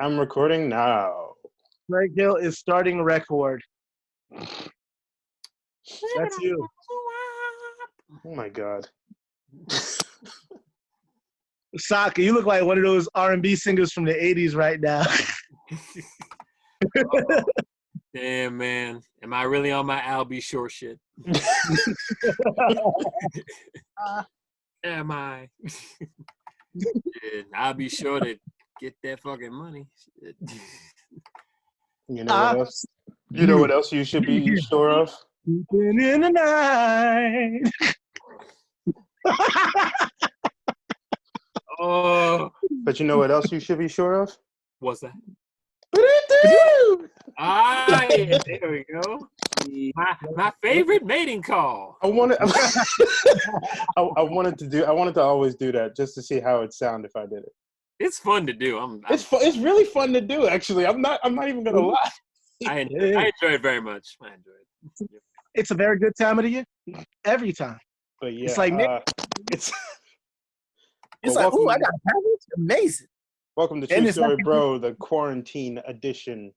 I'm recording now. Greg Hill is starting record. That's you. Oh my God. Saka, you look like one of those R&B singers from the 80s right now. Oh, damn, man. Am I really on my Al B. Short shit? Am I? Yeah, I'll be sure to get that fucking money. Shit. You know what else? You know what else you should be sure of? Sleeping in the night. Oh, But you know what else you should be sure of? what's that? What Ah, yeah, there we go. My favorite mating call. I wanted, I wanted to always do that just to see how it'd sound if I did it. It's fun to do. It's really fun to do. Actually, I'm not even gonna lie. I enjoy it very much. I enjoy it. It's a very good time of the year. Every time. But yeah, It's like it's like, ooh, I got a package. Amazing. welcome to True Story Bro, the quarantine edition,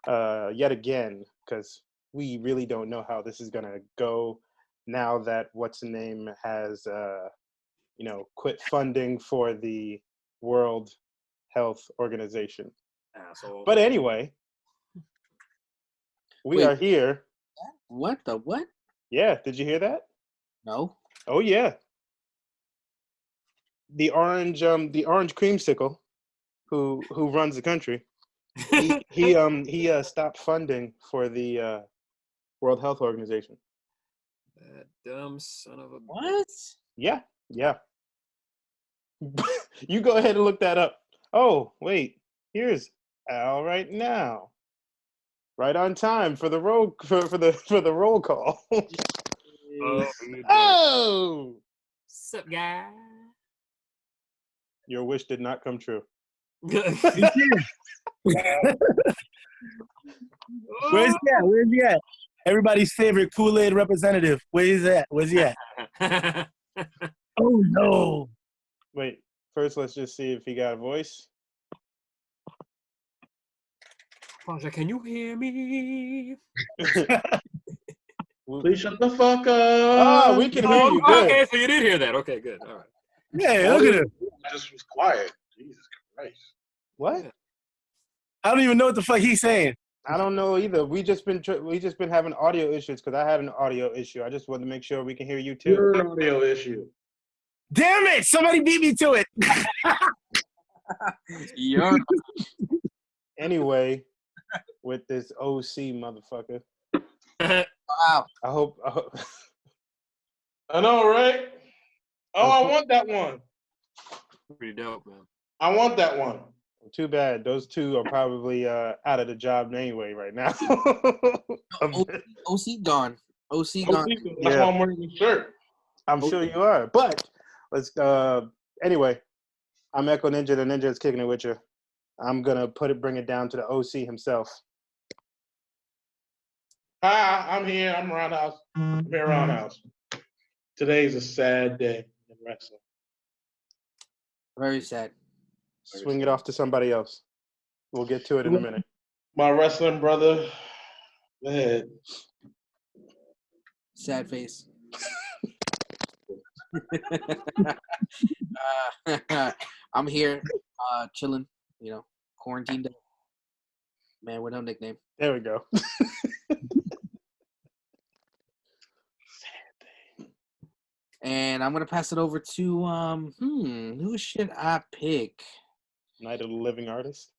yet again, because we really don't know how this is gonna go now that what's the name has quit funding for the World Health Organization. Asshole. But anyway, we are here. What the what? Yeah, did you hear that? No. Oh yeah. The orange creamsicle, who runs the country, he stopped funding for the World Health Organization. That dumb son of a... What? Yeah. You go ahead and look that up. Oh, wait. Here's Al right now. Right on time for the roll for the roll call. Oh! Sup, guy? Your wish did not come true. Where's he at? Where's he at? Everybody's favorite Kool-Aid representative. Where's he at? Where's he at? Oh, no. Wait, first let's just see if he got a voice. Pasha, can you hear me? Please shut the fuck up. Oh, we can hear you good. Okay, so you did hear that. Okay, good. All right. Yeah, look at him. I just was quiet. Jesus Christ. What? I don't even know what the fuck he's saying. I don't know either. We just been having audio issues because I had an audio issue. I just wanted to make sure we can hear you too. You're an audio issue. Damn it! Somebody beat me to it. Yeah. Anyway, with this OC motherfucker, Wow. I hope I know, right? Oh, I want that one. Pretty dope, man. I want that one. Too bad. Those two are probably out of the job anyway right now. OC gone. OC gone. That's why I'm wearing the shirt. I'm sure you are. But let's anyway, I'm Echo Ninja. The Ninja is kicking it with you. I'm gonna bring it down to the OC himself. Hi, I'm here. I'm Roundhouse. I'm here, Roundhouse. Today's a sad day in wrestling. Very sad. Swing it off to somebody else. We'll get to it in a minute. My wrestling brother, go ahead. Sad face. I'm here, chilling. Quarantined. Man with no nickname. There we go. And I'm gonna pass it over to who should I pick? Night of the Living Artist.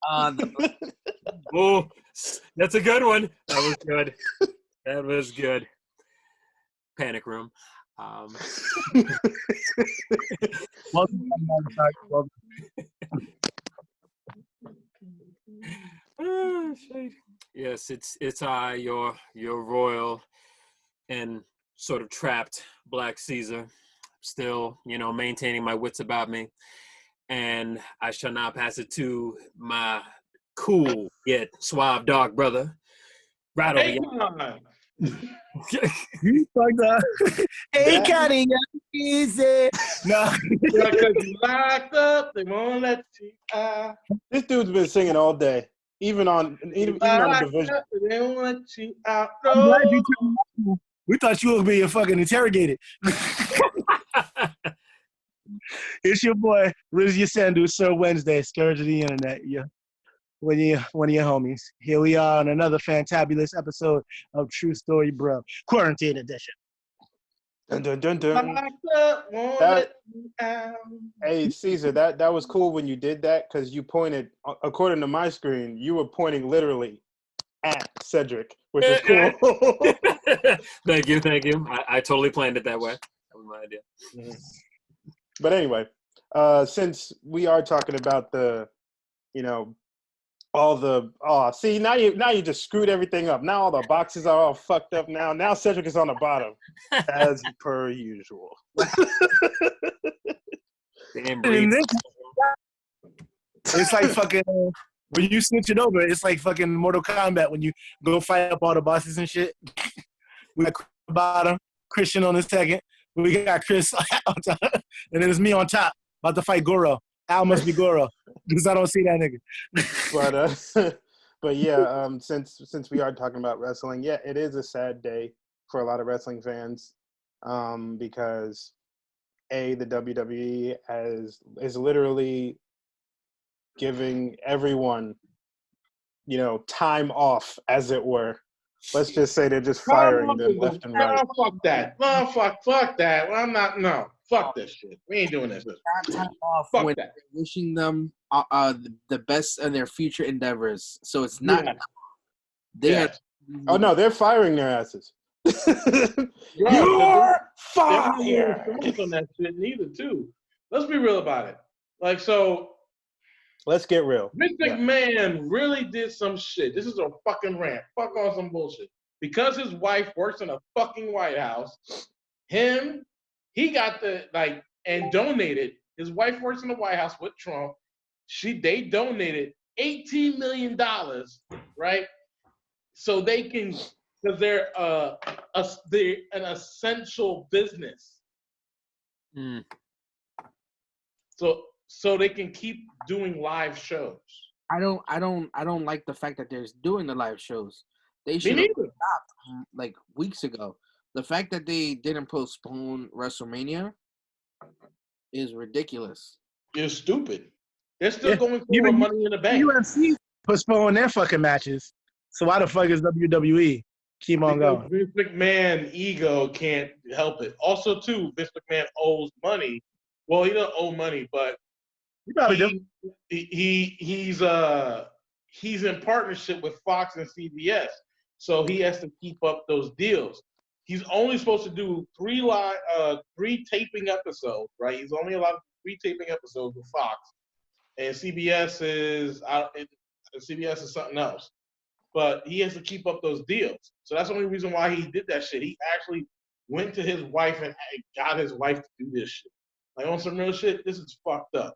Oh, that's a good one. That was good. That was good. Panic Room. Yes, it's your royal and sort of trapped Black Caesar, still maintaining my wits about me, and I shall now pass it to my cool yet suave dog brother. Right over Hey, here. come on. You fucked up. Hey, Cuddy. easy. No. Because you locked up, they won't let you out. This dude's been singing all day, even on the division. Up, they won't let you out. I'm glad No. you turned. We thought you were being fucking interrogated. It's your boy, Rizzy Sandu, Sir Wednesday, Scourge of the Internet. Yeah. One of your homies. Here we are on another fantabulous episode of True Story Bro, Quarantine Edition. Dun, dun, dun, dun. Locked up, won't That- let you out. Hey, Caesar, that was cool when you did that because you pointed, according to my screen, you were pointing literally at Cedric, which is cool. Thank you. I totally planned it that way. That was my idea. But anyway, since we are talking about the, all the see now you just screwed everything up. Now all the boxes are all fucked up. Now Cedric is on the bottom, as per usual. Damn, It's like fucking when you switch it over. It's like fucking Mortal Kombat when you go fight up all the bosses and shit. We got Chris on the bottom, Christian on the second. We got Chris on top, and then it's me on top about to fight Goro. Al must be Goro because I don't see that nigga. But yeah, since we are talking about wrestling, yeah, it is a sad day for a lot of wrestling fans, because the WWE is literally giving everyone, time off, as it were. Let's just say they're just firing them left and right. No, fuck that. No, fuck that. Well, I'm not. No, fuck this shit. We ain't doing this. Time off Fuck when that. wishing them the best in their future endeavors. So it's not. Yeah. They Yes. Oh no, they're firing their asses. You're You're fired. fired. On that shit neither too. Let's be real about it. Like, so Let's get real. Vince McMahon really did some shit. This is a fucking rant. Fuck on some bullshit. Because his wife works in a fucking White House, he got and donated. His wife works in the White House with Trump. They donated $18 million, right? So they can, because they're an essential business. Mm. So they can keep doing live shows. I don't like the fact that they're doing the live shows. They Me should have neither. stopped like weeks ago. The fact that they didn't postpone WrestleMania is ridiculous. You're stupid. They're still Yeah. going for Even Money in the Bank. UFC postpone their fucking matches. So why the fuck is WWE keep on Because going? Vince McMahon ego can't help it. Also, too, Vince McMahon owes money. Well, he doesn't owe money, but You probably do. he's in partnership with Fox and CBS, so he has to keep up those deals. He's only supposed to do three taping episodes, right? He's only allowed 3 taping episodes with Fox, and CBS is something else. But he has to keep up those deals, so that's the only reason why he did that shit. He actually went to his wife and got his wife to do this shit. Like, on some real shit, this is fucked up.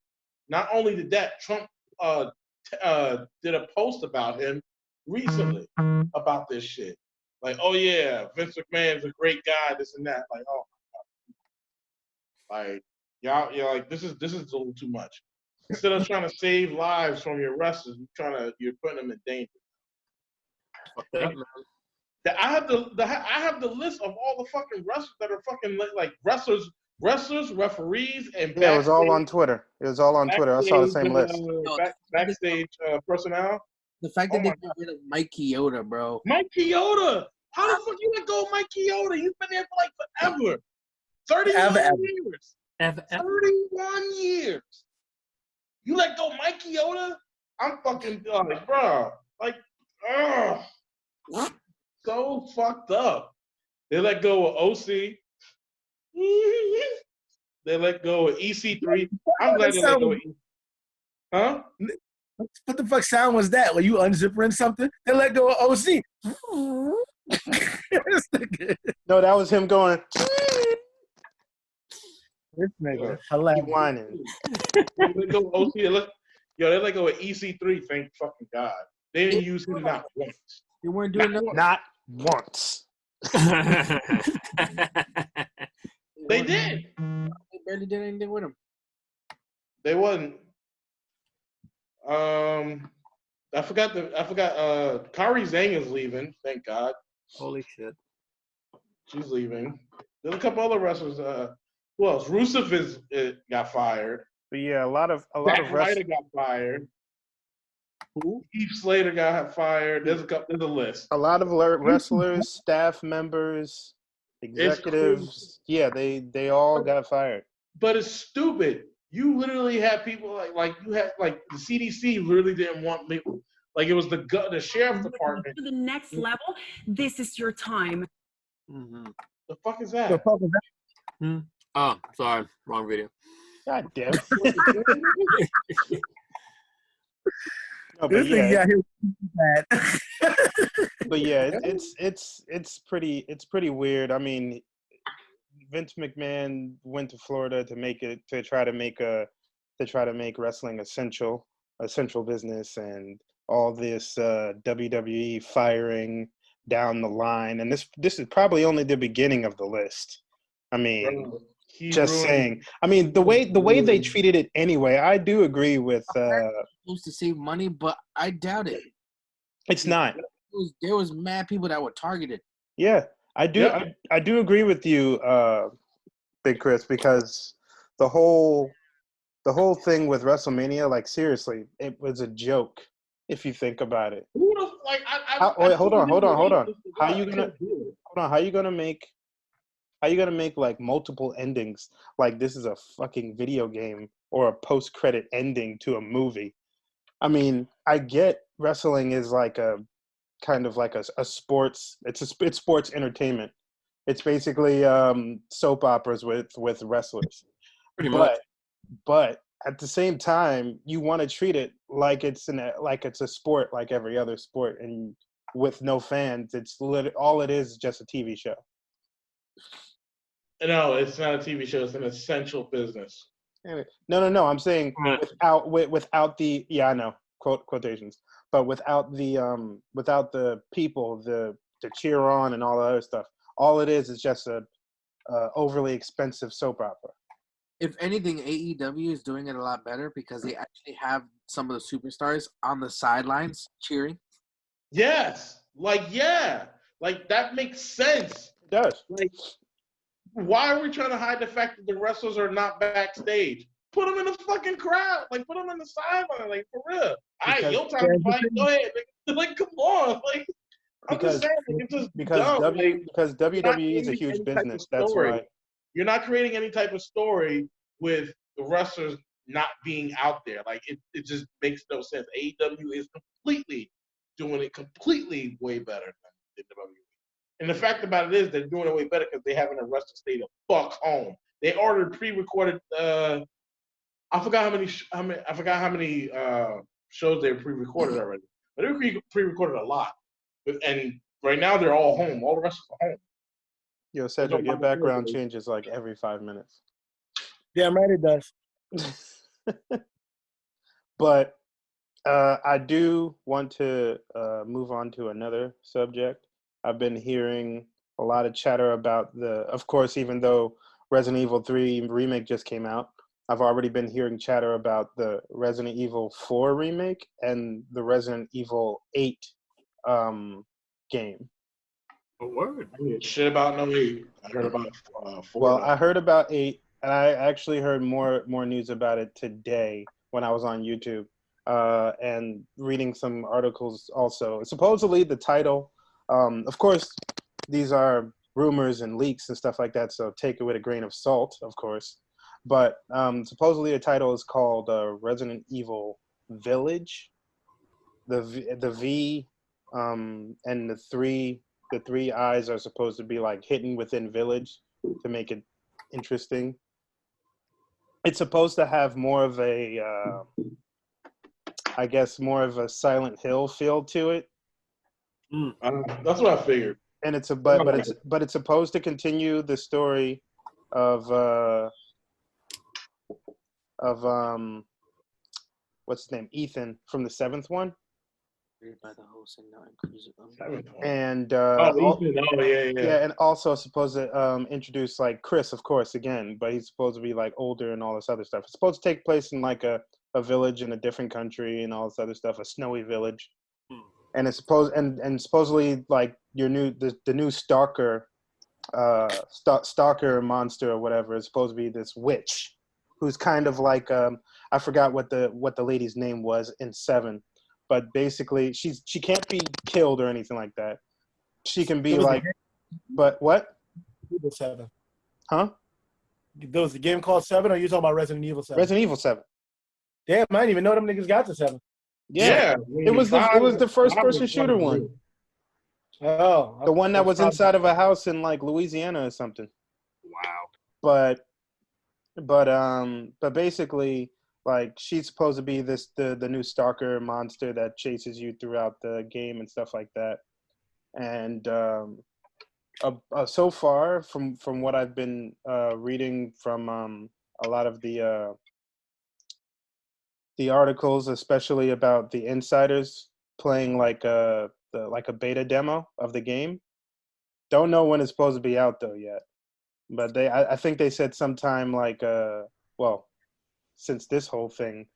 Not only did that, Trump did a post about him recently about this shit. Like, oh yeah, Vince McMahon's a great guy, this and that. Like, oh my God. Like, y'all, like, this is a little too much. Instead of trying to save lives from your wrestlers, you're putting them in danger. Fuck that, man. I have the list of all the fucking wrestlers that are fucking like wrestlers, referees, and Yeah, it was all on Twitter. I saw the same list. Backstage personnel. The fact that Oh they my got rid of Mike Chioda, bro. Mike Chioda. How the fuck you let go of Mike Chioda? He's been there for like forever. 31 Ever. years. 31 years. You let go of Mike Chioda? I'm fucking like, bro. Like, so fucked up. They let go of OC. They let go of EC3. I'm glad they let go of Huh? What the fuck sound was that? Were you unzippering something? They let go of OC. This nigga. No, that was him going. This nigga. Keep Hilarious. whining. They let go of OC. They let go of EC3. Thank fucking God. They didn't use him not once. They weren't doing nothing. Not once. They They did. They barely did anything with him. They wasn't. I forgot. Kari Zhang is leaving. Thank God. Holy shit. She's leaving. There's a couple other wrestlers. Who else? Rusev got fired. But yeah, a lot of Zack Ryder wrestlers. got fired. Who? Heath Slater got fired. There's a list. A lot of wrestlers, staff members, executives. Yeah, they all got fired. But it's stupid. You literally have people like you had like the CDC literally didn't want me. Like it was the sheriff department. To the next level, this is your time. Mm-hmm. The fuck is that? The fuck is that? Oh, sorry. Wrong video. God damn. No, This thing got hit bad. but yeah, it's pretty weird. I mean, Vince McMahon went to Florida to try to make wrestling essential business, and all this WWE firing down the line, and this is probably only the beginning of the list. I mean, just saying. I mean, the way they treated it anyway, I do agree with. Supposed to save money, but I doubt it. It's not. There was mad people that were targeted. Yeah, I do. Yep. I do agree with you, Big Chris, because the whole thing with WrestleMania, like seriously, it was a joke if you think about it. Who the like? Hold on. How you gonna make like multiple endings? Like this is a fucking video game or a post-credit ending to a movie. I mean, I get wrestling is like a kind of like a sports. It's sports entertainment. It's basically soap operas with wrestlers. Pretty much. But at the same time, you want to treat it like it's a sport, like every other sport, and with no fans, all it is just a TV show. No, it's not a TV show. It's an essential business. No. I'm saying without the I know quotations, but without the people to cheer on and all the other stuff. All it is just a overly expensive soap opera. If anything, AEW is doing it a lot better because they actually have some of the superstars on the sidelines cheering. Yes, like that makes sense. It does. Like, why are we trying to hide the fact that the wrestlers are not backstage? Put them in the fucking crowd. Like, put them in the sideline. Like, for real. All right, your time to fight. Go ahead. Like, come on. Like, I'm just saying, like, it's just dumb. Because WWE is a huge business. That's why. You're not creating any type of story with the wrestlers not being out there. Like, it just makes no sense. AEW is doing it completely way better than WWE. And the fact about it is they're doing it way better because they haven't arrested stay the fuck home. They ordered pre-recorded. I forgot how many shows they pre-recorded already, but they were pre-recorded a lot. And right now they're all home. All the rest are home. Yo, Cedric, your background changes like every 5 minutes. Damn right it does. But I do want to move on to another subject. I've been hearing a lot of chatter about of course, even though Resident Evil 3 remake just came out, I've already been hearing chatter about the Resident Evil 4 remake and the Resident Evil 8 game. A word. I hear shit about no 8. I heard about 4. Well, I heard about 8, and I actually heard more news about it today when I was on YouTube and reading some articles also. Supposedly the title, of course, these are rumors and leaks and stuff like that, so take it with a grain of salt, of course. But supposedly the title is called Resident Evil Village. The V and the three eyes are supposed to be like hidden within village to make it interesting. It's supposed to have more of a, I guess, more of a Silent Hill feel to it. That's what I figured. And but it's supposed to continue the story of what's his name, Ethan from the 7th one. By the host and not inclusive. And Ethan. Oh yeah. yeah, and also supposed to introduce like Chris, of course, again, but he's supposed to be like older and all this other stuff. It's supposed to take place in like a village in a different country and all this other stuff, a snowy village. And it's supposedly like the new stalker stalker monster or whatever is supposed to be this witch who's kind of like I forgot what the lady's name was in 7, but basically she can't be killed or anything like that. She can be like, but what? 7. Huh? There was a game called 7, or are you talking about Resident Evil 7? Resident Evil 7. Damn, I didn't even know them niggas got to 7. Yeah. It was the first person shooter one. Oh, the one that was inside of a house in like Louisiana or something. Wow. But basically, like, she's supposed to be the new stalker monster that chases you throughout the game and stuff like that. And so far, from what I've been reading from a lot of the articles, especially about the insiders playing like a beta demo of the game. Don't know when it's supposed to be out though yet, but I think they said sometime like since this whole thing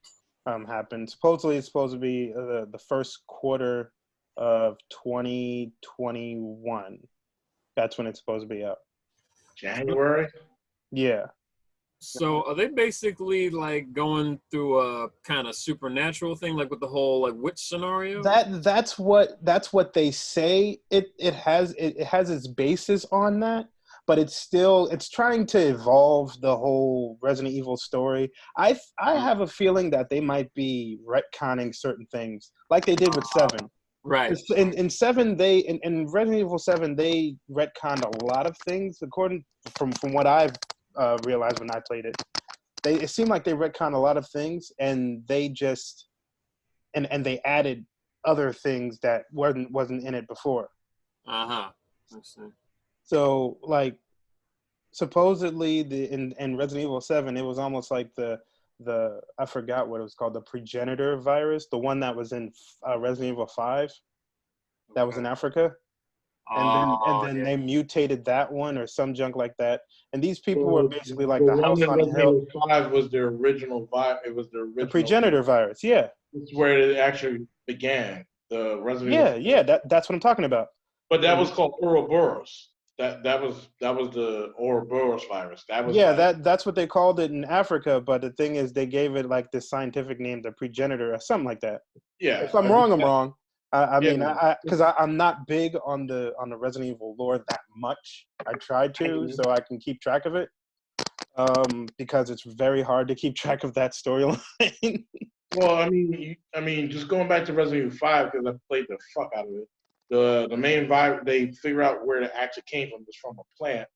happened, supposedly it's supposed to be the first quarter of 2021. That's when it's supposed to be out. January. Yeah. So are they basically like going through a kind of supernatural thing, like with the whole like witch scenario? That's what they say. It has its basis on that, but it's trying to evolve the whole Resident Evil story. I have a feeling that they might be retconning certain things, like they did with 7. Right. In 7, in Resident Evil 7 they retconned a lot of things according from what I've realized when I played it. It seemed like they retconned a lot of things, and they just and they added other things that wasn't in it before. I see. So like supposedly in Resident Evil 7 it was almost like the I forgot what it was called, the progenitor virus, the one that was in Resident Evil 5 that was in Africa. And then they mutated that one or some junk like that. And these people were basically like the house on the hill. 5 was the original virus. It was the original. The progenitor virus, yeah. It's where it actually began. The Resident Evil. That's what I'm talking about. But that was called Ouroboros. That was the Ouroboros virus. That was that's what they called it in Africa. But the thing is, they gave it like this scientific name, the progenitor or something like that. Yeah. If I'm wrong, I'm wrong. I mean, because I'm not big on the Resident Evil lore that much. I tried to, so I can keep track of it. Because it's very hard to keep track of that storyline. Well, I mean, just going back to Resident Evil 5, because I played the fuck out of it. The main virus, they figure out where it actually came from. It's from a plant.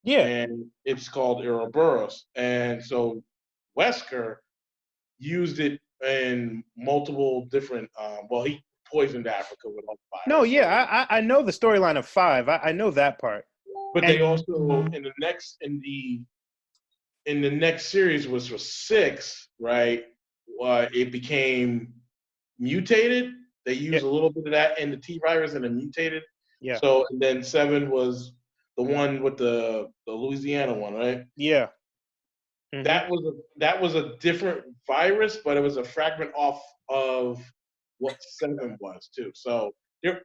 Yeah. And it's called Ouroboros. And so Wesker used it in multiple different. He poisoned Africa with all the virus. No, yeah, I know the storyline of 5. I know that part. But they also in the next series, which was 6, right? It became mutated. They used a little bit of that in the T virus and then mutated. Yeah. So and then 7 was the one with the Louisiana one, right? Yeah. Mm-hmm. That was a different virus, but it was a fragment off of what 7 was too. So when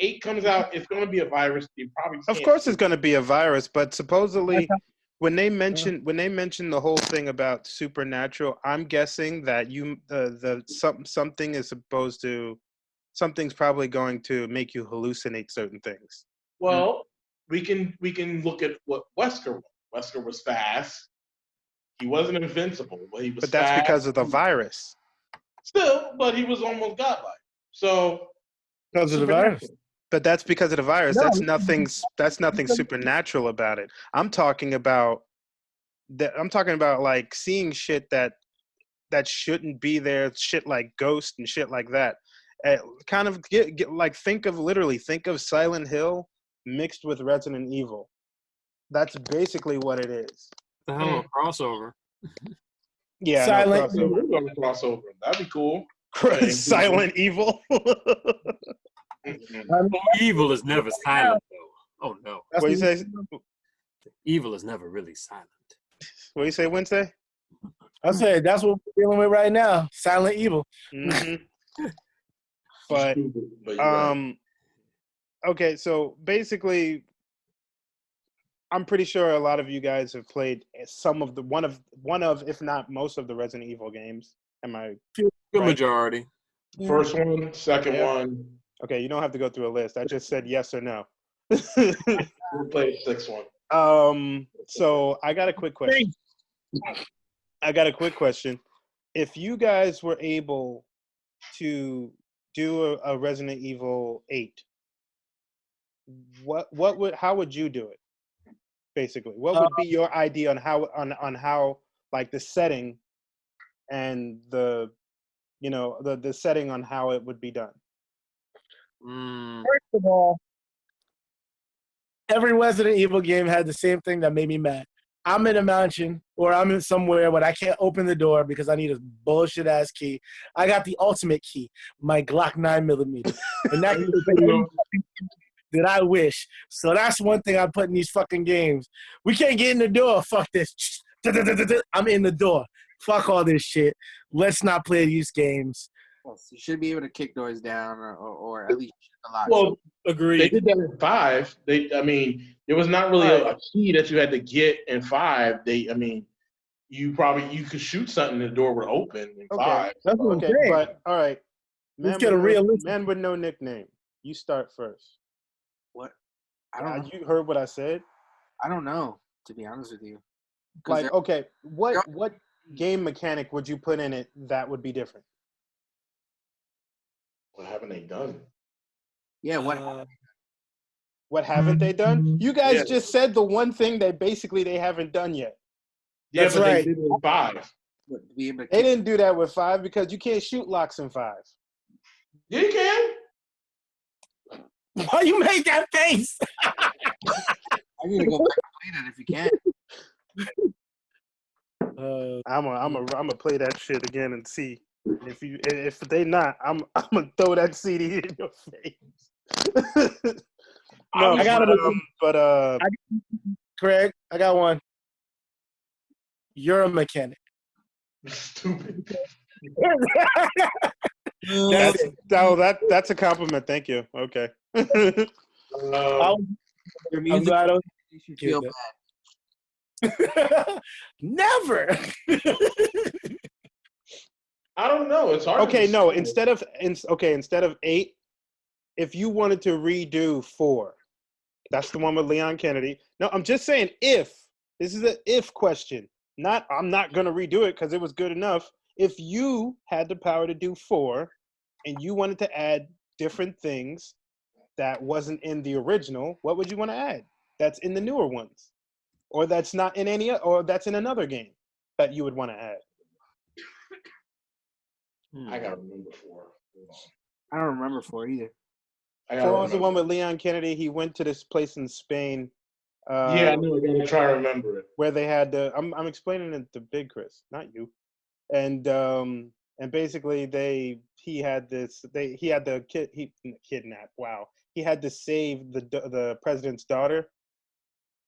8 comes out, it's going to be a virus. You probably of course it's going to be a virus, but supposedly when they mention the whole thing about supernatural, I'm guessing that something's probably going to make you hallucinate certain things. Well, we can look at what Wesker was. Wesker was fast. He wasn't invincible, but he was. But that's fast. because of the virus. Still, but he was almost godlike. So because of the virus. But that's because of the virus. No, that's nothing supernatural about it. I'm talking about like seeing shit that shouldn't be there, shit like Ghost and shit like that. Kind of get like think of Silent Hill mixed with Resident Evil. That's basically what it is. The hell of a crossover. Yeah, Silent Hill crossover. That'd be cool. Silent Evil. Evil is never silent, though. Oh no. What you say? Evil is never really silent. What you say, Wednesday? I said that's what we're dealing with right now. Silent Evil. Mm-hmm. But you're right. Okay, so basically, I'm pretty sure a lot of you guys have played some of the one of if not most of the Resident Evil games. Am I? The right? majority. First one, second Yeah. one. Okay, you don't have to go through a list. I just said yes or no. We'll play the sixth one. So I got a quick question. If you guys were able to do a Resident Evil 8, how would you do it? Basically, what would be your idea on how like the setting and the setting on how it would be done? First of all, every Resident Evil game had the same thing that made me mad. I'm in a mansion or I'm in somewhere but I can't open the door because I need a bullshit ass key. I got the ultimate key, my Glock 9mm. And that that I wish. So that's one thing I put in these fucking games. We can't get in the door. Fuck this. I'm in the door. Fuck all this shit. Let's not play these games. Yes, you should be able to kick doors down or at least a lot. Well, agreed. They did that in 5. There was not really a key that you had to get in 5. You could shoot something and the door would open in 5. That's what I'm saying. But all right, Let's get a realistic. Man with no nickname. You start first. What? I don't know. You heard what I said? I don't know, to be honest with you. Like, okay, what game mechanic would you put in it that would be different? What haven't they done? Yeah, What haven't they done? You guys just said the one thing they haven't done yet. Yeah, That's but right. they did it in 5. They didn't do that with 5 because you can't shoot locks in 5. Yeah, you can. Why you make that face? I need to go back and play that if you can. I'm gonna play that shit again and see if they not. I'm gonna throw that CD in your face. No, I got but Craig, I got one. You're a mechanic. Stupid. That's a compliment. Thank you. Okay. Your music makes you feel bad. Never. I don't know. It's hard. Okay, no. Instead of 8, if you wanted to redo 4, that's the one with Leon Kennedy. No, I'm just saying if. This is an if question. I'm not gonna redo it because it was good enough. If you had the power to do 4, and you wanted to add different things that wasn't in the original, what would you want to add? That's in the newer ones, or that's not in any, or that's in another game that you would want to add. I gotta remember 4. I don't remember 4 either. 4 was the one with Leon Kennedy. He went to this place in Spain. Yeah, I know. I gotta try to remember it. Where they had the. I'm explaining it to Big Chris, not you. And basically he had the kidnap. Wow. He had to save the president's daughter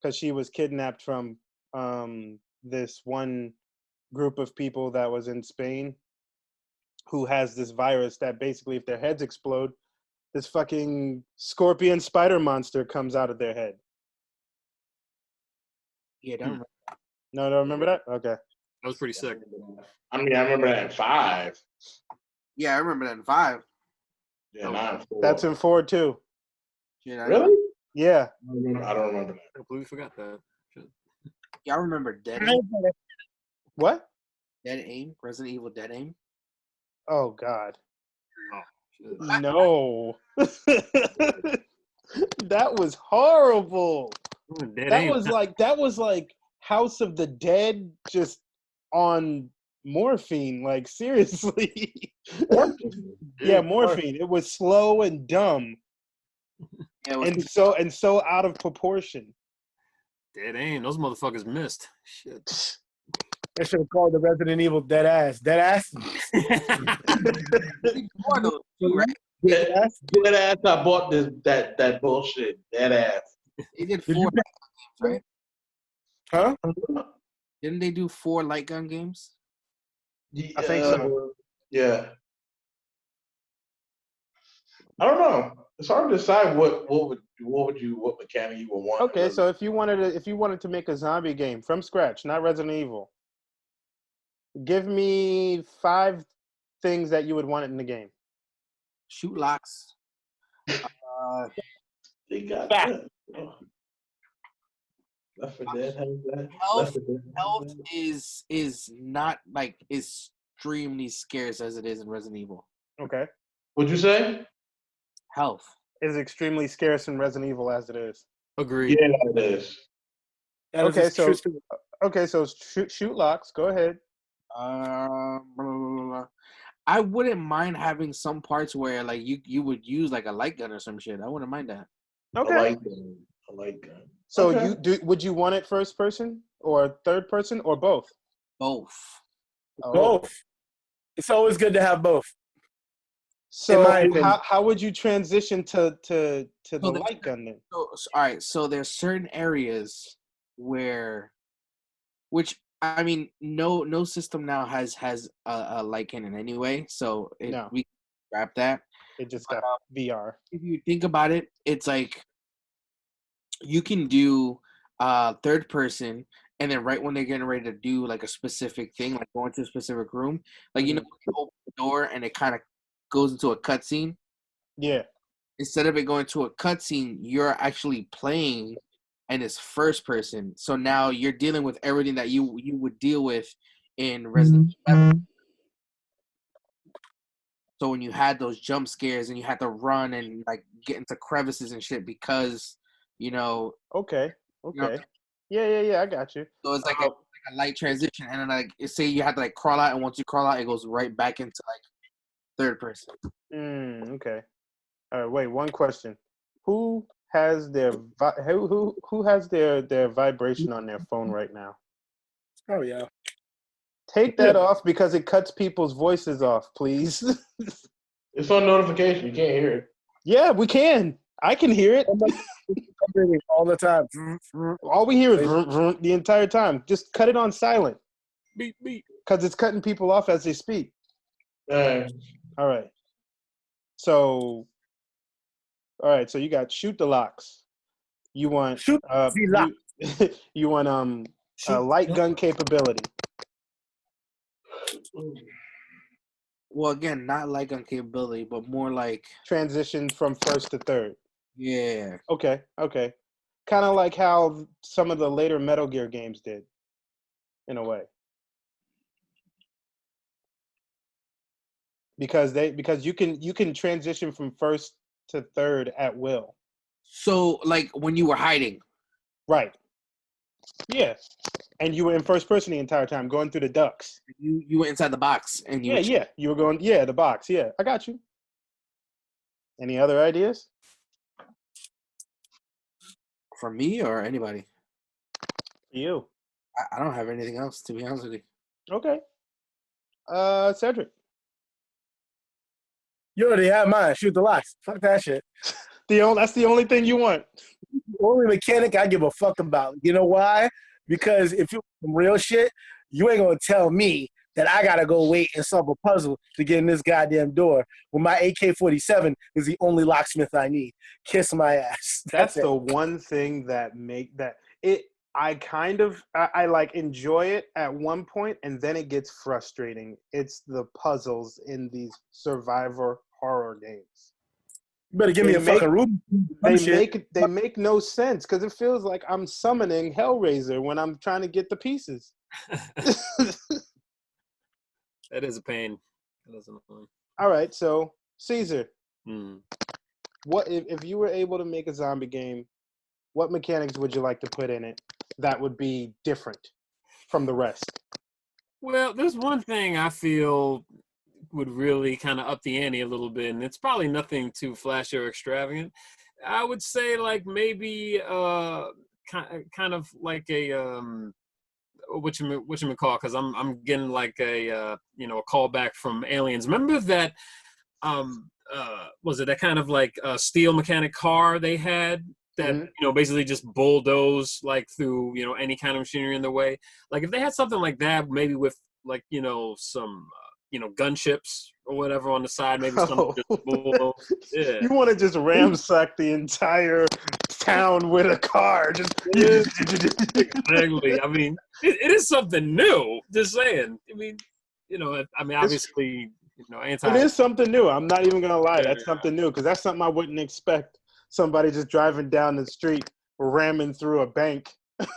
because she was kidnapped from this one group of people that was in Spain who has this virus that basically if their heads explode, this fucking scorpion spider monster comes out of their head. Yeah, don't remember. No, don't remember that? Okay. That was pretty sick. I remember that in 5. Yeah, I remember that in 5. Yeah, not in 4. That's in 4 too. Yeah, Really? Yeah. I don't remember that. I completely forgot that. Y'all remember Dead Aim? What? Dead Aim? Resident Evil Dead Aim? Oh God. Oh, no. That was horrible. That was like House of the Dead just on morphine, like seriously. Yeah, morphine. It was slow and dumb. Yeah, and so out of proportion. Dead Aim. Those motherfuckers missed. Shit. They should have called the Resident Evil Dead Ass. Dead Ass? More of those too, right? Dead ass. I bought that bullshit. Dead ass. They did Did 4 you light gun games, right? Huh? Didn't they do 4 light gun games? I think so. Yeah. I don't know. It's hard to decide what mechanic you would want. Okay, so if you wanted to make a zombie game from scratch, not Resident Evil, give me 5 things that you would want in the game. Shoot locks. They got that. Left 4 Dead has that. Health is not like extremely scarce as it is in Resident Evil. Okay. What'd you say? Health. Is extremely scarce in Resident Evil as it is. Agreed. Yeah, it is. Okay, so shoot locks. Go ahead. Blah, blah, blah. I wouldn't mind having some parts where like you would use like a light gun or some shit. I wouldn't mind that. Okay. I like that. So Okay. would you want it first person or third person or both? Both. Oh. Both. It's always good to have both. So my opinion. how would you transition to the light gun then? So, all right, so there's certain areas which I mean, no system now has a light cannon anyway, so we grab that. It just got VR. If you think about it, it's like you can do third person, and then right when they're getting ready to do like a specific thing, like go into a specific room, like you open the door and it kind of goes into a cutscene. Yeah. Instead of it going to a cutscene, you're actually playing, and it's first person. So now you're dealing with everything that you would deal with in Resident Evil. So when you had those jump scares and you had to run and like get into crevices and shit because Okay. know, Yeah. I got you. so it's like a light transition, and then like say you have to like crawl out, and once you crawl out, it goes right back into like third person. Okay. All right. Wait. One question. Who has their who has their vibration on their phone right now? Oh yeah. Take that off because it cuts people's voices off, please. It's on notification. You can't hear it. Yeah, we can. I can hear it. All the time. All we hear is vroom, vroom the entire time. Just cut it on silent. Beep beep. Because it's cutting people off as they speak. Uh, All right. So you got shoot the locks. You want Shoot the lock. you want light gun capability. Well, again, not like on capability, but more like Transition from first to third. yeah. Okay. Kind of like how some of the later Metal Gear games did, in a way. Because you can transition from first to third at will. So like when you were hiding. Right. Yeah. And you were in first person the entire time, going through the ducts. You went inside the box and you You were going the box. Yeah, I got you. Any other ideas? For me or anybody? You. I don't have anything else, to be honest with you. Okay. Cedric. You already have mine. Shoot the locks. Fuck that shit. That's the only thing you want. The only mechanic I give a fuck about. You know why? Because if you some real shit, you ain't gonna tell me that I gotta go wait and solve a puzzle to get in this goddamn door when my AK-47 is the only locksmith I need. Kiss my ass. That's the one thing that I like enjoy it at one point, and then it gets frustrating. It's the puzzles in these survivor horror games. You better give me a fucking room. They make no sense because it feels like I'm summoning Hellraiser when I'm trying to get the pieces. That is a pain. That is annoying. All right, so Caesar, Mm. what if you were able to make a zombie game? What mechanics would you like to put in it that would be different from the rest? Well, there's one thing I feel would really kind of up the ante a little bit, and it's probably nothing too flashy or extravagant. I would say like maybe kind of like a what you call, because I'm getting like a you know, a callback from Aliens. Remember that was it that kind of like steel mechanic car they had that Mhm. you know, basically just bulldoze like through, you know, any kind of machinery in the way. Like if they had something like that, maybe with like, you know, some you know, gunships or whatever on the side, maybe something just bulldoze. Yeah. You want to just ransack the entire town with a car? Just Exactly. I mean, it is something new. Just saying. I mean, you know, I mean, obviously, you know, it is something new. I'm not even gonna lie. That's something new because that's something I wouldn't expect. Somebody just driving down the street, ramming through a bank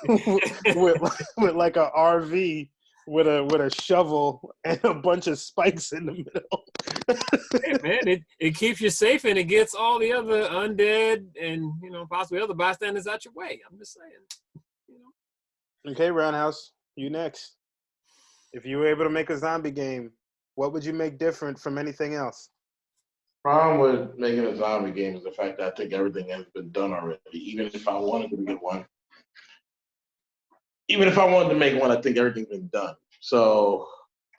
with like a RV with a shovel and a bunch of spikes in the middle. Hey, man, it keeps you safe and it gets all the other undead and, you know, possibly other bystanders out your way. I'm just saying. You know? Okay, Roundhouse, you next. If you were able to make a zombie game, what would you make different from anything else? Problem with making a zombie game is the fact that I think everything has been done already. Even if I wanted to make one, I think everything's been done. So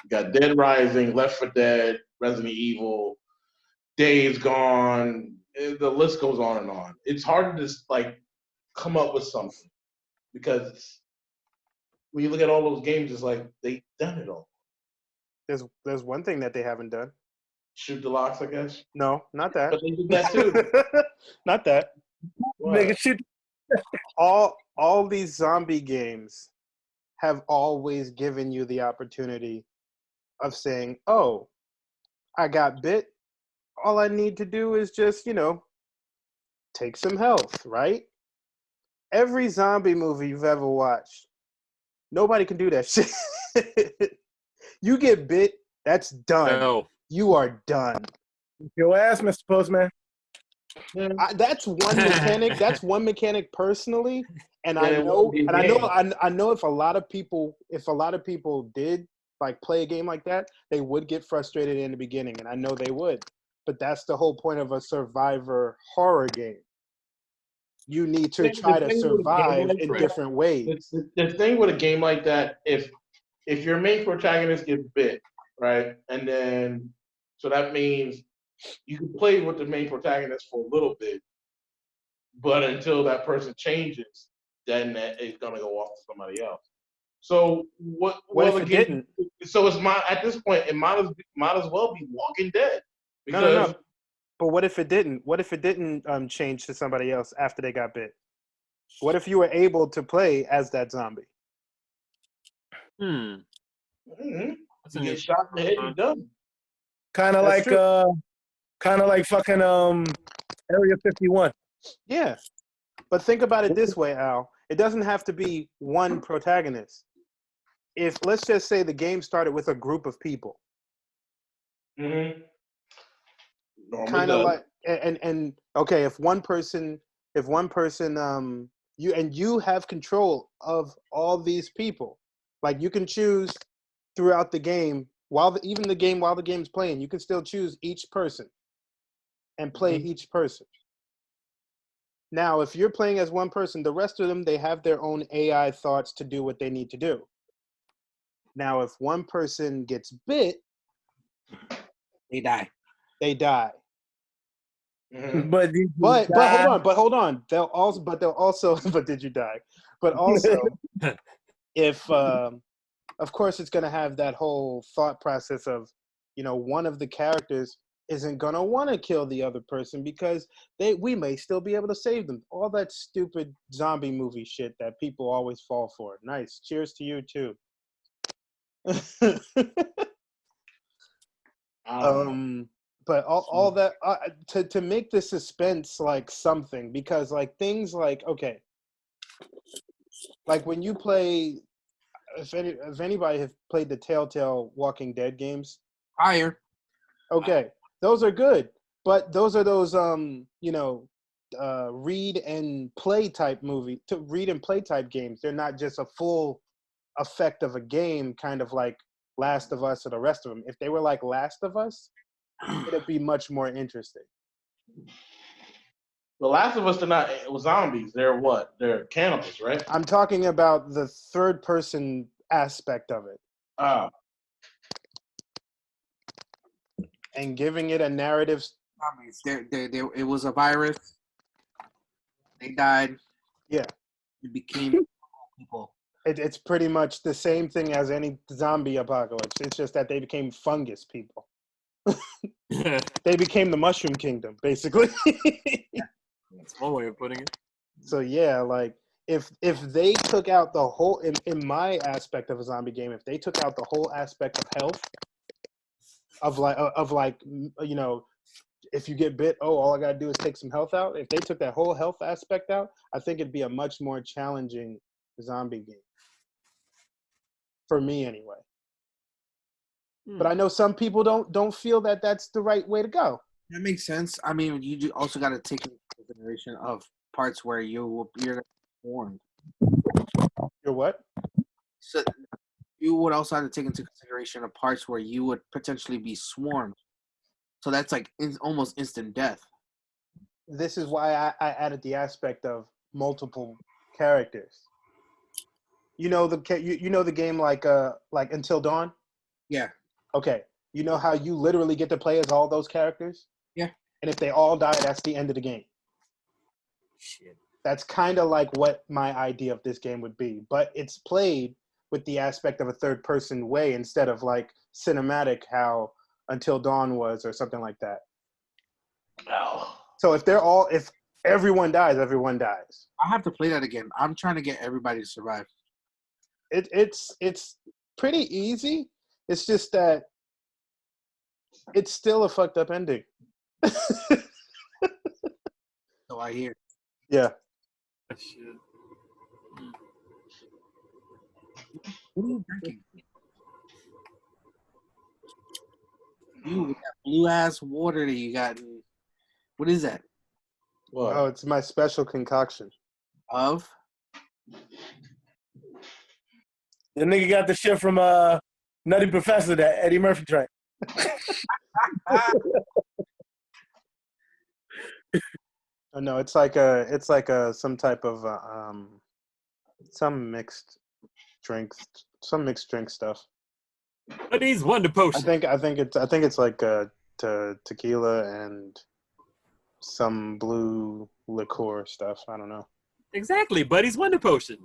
you got Dead Rising, Left 4 Dead, Resident Evil, Days Gone. The list goes on and on. It's hard to just like come up with something because when you look at all those games, it's like they've done it all. There's one thing that they haven't done. Shoot the locks, I guess. No, not that. But they did that too. Not that. Make it shoot. All these zombie games have always given you the opportunity of saying, "Oh, I got bit. All I need to do is just, you know, take some health," right? Every zombie movie you've ever watched, nobody can do that shit. You get bit, that's done. No. You are done. Your ass, Mr. Postman. That's one mechanic. That's one mechanic personally, and I it know, won't be a and I know, game. I know if a lot of people did like play a game like that, they would get frustrated in the beginning, and I know they would. But that's the whole point of a survivor horror game. You need to try to survive in different ways. The thing with a game like that, if your main protagonist gets bit, right, and then so that means you can play with the main protagonist for a little bit, but until that person changes, then it's gonna go off to somebody else. So what if it didn't? So it's at this point it might as well be Walking Dead because No. But what if it didn't? What if it didn't change to somebody else after they got bit? What if you were able to play as that zombie? you get shot in the head, you're done. Kind of like fucking Area 51. Yeah. But think about it this way, Al. It doesn't have to be one protagonist. If let's just say the game started with a group of people. Mm-hmm. Kind of like and okay, if one person you have control of all these people. Like you can choose throughout the game while the game's playing, you can still choose each person and play each person. Now, if you're playing as one person, the rest of them, they have their own AI thoughts to do what they need to do. Now, if one person gets bit, They die. Mm-hmm. But hold on. They'll also but did you die? But also if of course it's going to have that whole thought process of, you know, one of the characters isn't going to want to kill the other person because we may still be able to save them. All that stupid zombie movie shit that people always fall for. Nice. Cheers to you too. But all that to make the suspense like something, because like things like, okay, like when you play, if anybody have played the Telltale Walking Dead games, Higher. okay, those are good, but those are those read and play type games. They're not just a full effect of a game, kind of like Last of Us or the rest of them. If they were like Last of Us, it'd be much more interesting. The Last of Us, they're not zombies. They're what? They're cannibals, right? I'm talking about the third person aspect of it. And giving it a narrative. It was a virus. They died. Yeah. It became people. It's pretty much the same thing as any zombie apocalypse. It's just that they became fungus people. They became the Mushroom Kingdom, basically. That's one way of putting it. So yeah, like if they took out the whole in my aspect of a zombie game, if they took out the whole aspect of health, of like you know, if you get bit, all I gotta do is take some health out. If they took that whole health aspect out, I think it'd be a much more challenging zombie game. For me, anyway. But I know some people don't feel that that's the right way to go. That makes sense. I mean, you also got to take into consideration of parts where you're swarmed. You're what? So you would also have to take into consideration of parts where you would potentially be swarmed. So that's like almost instant death. This is why I added the aspect of multiple characters. You know the game like Until Dawn? Yeah. Okay. You know how you literally get to play as all those characters? Yeah. And if they all die, that's the end of the game. Shit. That's kind of like what my idea of this game would be. But it's played with the aspect of a third-person way instead of like cinematic how Until Dawn was or something like that. Oh. So if everyone dies, everyone dies. I have to play that again. I'm trying to get everybody to survive. It's pretty easy. It's just that it's still a fucked up ending. So I hear. Yeah. Shit. What are you drinking? You with that blue ass water that you got. What is that? What? Oh, it's my special concoction. Of? The nigga got the shit from Nutty Professor, that Eddie Murphy drank. Oh no, it's like some type of some mixed drink stuff. But he's Wonder Potion. I think it's like tequila and some blue liqueur stuff. I don't know. Exactly, Buddy's Wonder Potion.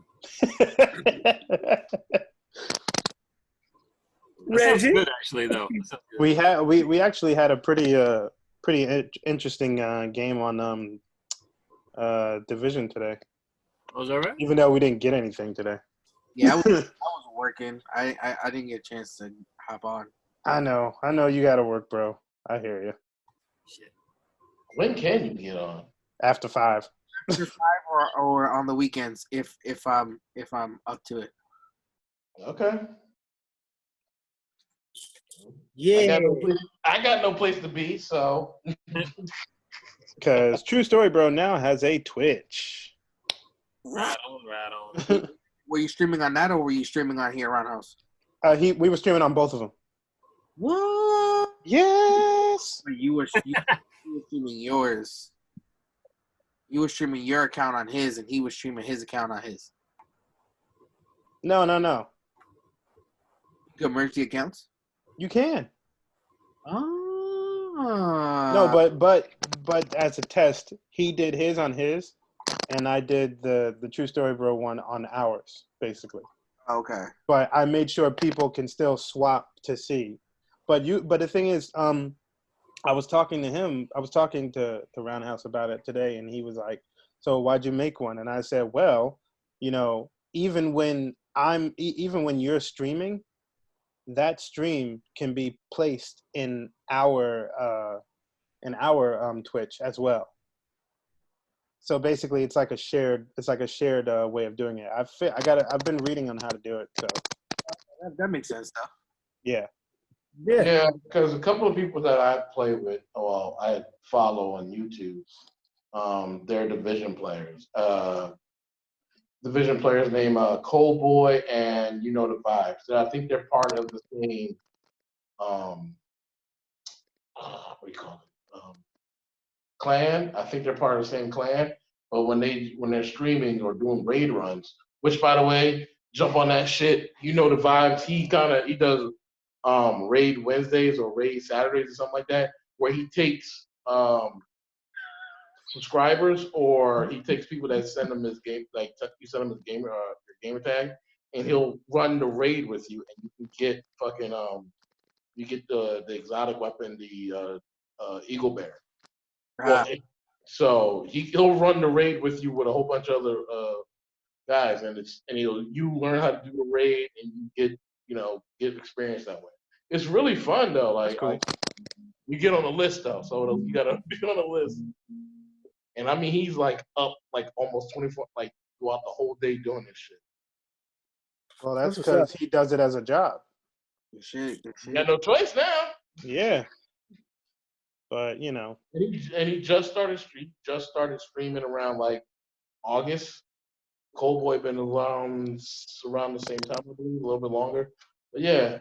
Reggie? Good, actually, though. We actually had a pretty interesting game on Division today. Was that right? Even though we didn't get anything today. Yeah, I was working. I didn't get a chance to hop on. I know you got to work, bro. I hear you. Shit. When can you get on? After 5. After 5 or on the weekends if I'm up to it. Okay. Yeah. I got no place to be, so. Because True Story Bro now has a Twitch. Right on. Were you streaming on that or were you streaming on here around house? We were streaming on both of them. What? Yes. You were streaming yours. You were streaming your account on his, and he was streaming his account on his. No. You can merge the accounts? You can. Oh. No, but as a test, he did his on his, and I did the True Story Bro one on ours, basically. Okay. But I made sure people can still swap to see. But the thing is, I was talking to him. I was talking to Roundhouse about it today, and he was like, "So why'd you make one?" And I said, "Well, you know, even when you're streaming, that stream can be placed in our Twitch as well. So basically, it's like a shared way of doing it. I've been reading on how to do it. So that makes sense, though. yeah. Yeah, because a couple of people that I play with, I follow on YouTube, they're Division players. Division players named Cold Boy and You Know the Vibes. So I think they're part of the same, what do you call it? Clan. I think they're part of the same clan. But when they're streaming or doing raid runs, which by the way, jump on that shit. You know the vibes. He does raid Wednesdays or raid Saturdays or something like that, where he takes subscribers or he takes people that send him his game, like you send him his gamer your gamer tag, and he'll run the raid with you, and you can get fucking you get the exotic weapon, the eagle bear. Well, so he'll run the raid with you with a whole bunch of other guys, and you learn how to do a raid, and you get experience that way. It's really fun though. Like, cool. You get on the list though, so you gotta be on the list. And I mean, he's like up like almost 24, like throughout the whole day doing this shit. Well, that's because he does it as a job. Good shit. You got no choice now. Yeah. But and he just started streaming around like August. Cold Boy been around the same time, I believe, a little bit longer. But yeah,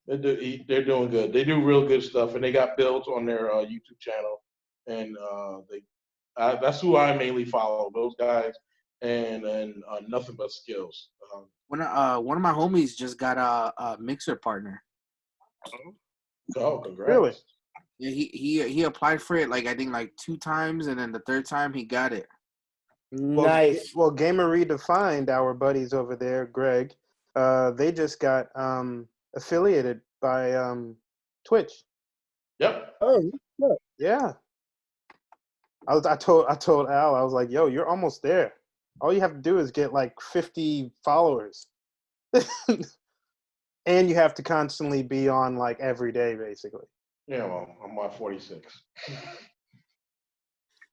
they're doing good. They do real good stuff, and they got builds on their YouTube channel, and that's who I mainly follow. Those guys, and Nothing But Skills. One of my homies just got a mixer partner. Oh, congrats! Really? Yeah, he applied for it like I think like 2 times, and then the 3rd time he got it. Nice. Well, Gamer Redefined, our buddies over there, Greg, they just got affiliated by Twitch. Yep. Oh, look. Yeah. I told Al, I was like, yo, you're almost there. All you have to do is get like 50 followers. And you have to constantly be on like every day, basically. Yeah, well, I'm at 46.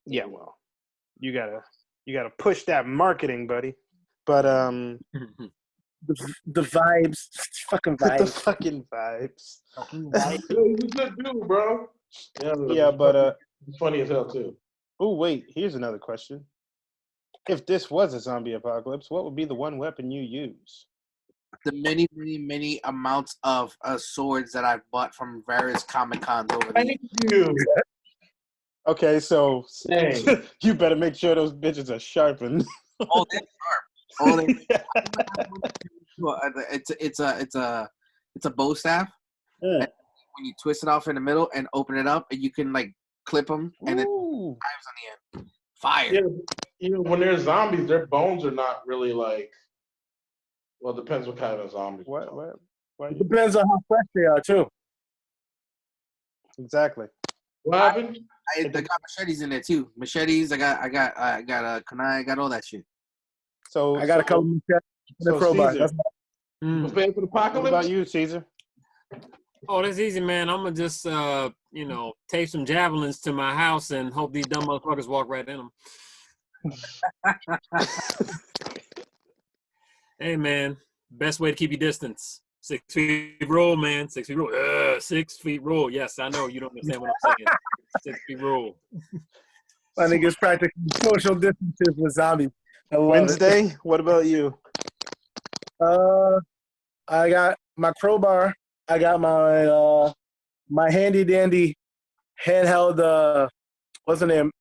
Yeah, well, you gotta push that marketing, buddy. But The vibes, fucking vibes. the fucking vibes. He's a good dude, bro. Yeah, but he's funny as hell too. oh wait, here's another question. If this was a zombie apocalypse, what would be the one weapon you use? The many amounts of swords that I've bought from various Comic Cons over the years. Thank you. Okay, so Dang. you better make sure those bitches are sharpened. Oh, they're sharp. Oh, it's a bow staff. Yeah. And when you twist it off in the middle and open it up, and you can like clip them, and it Ooh. knives on the end. Fire. Yeah, when they're zombies, their bones are not really like. Well, it depends what kind of zombies. What? It depends on how fresh they are too. Exactly. What happened? I got machetes in there too. Machetes. I got a kunai. I got all that shit. So I got a couple machetes and a crowbar. Caesar, Prepared for the what apocalypse? about you, Caesar? Oh, that's easy, man. I'm gonna just tape some javelins to my house and hope these dumb motherfuckers walk right in them. Hey, man, best way to keep your distance. 6 feet rule, man. 6 feet rule. 6 feet rule. Yes, I know you don't understand what I'm saying. 6 feet rule. My niggas practicing social distances with zombies. I love Wednesday, what about you? it. I got my crowbar. I got my my handy dandy handheld. What's the name?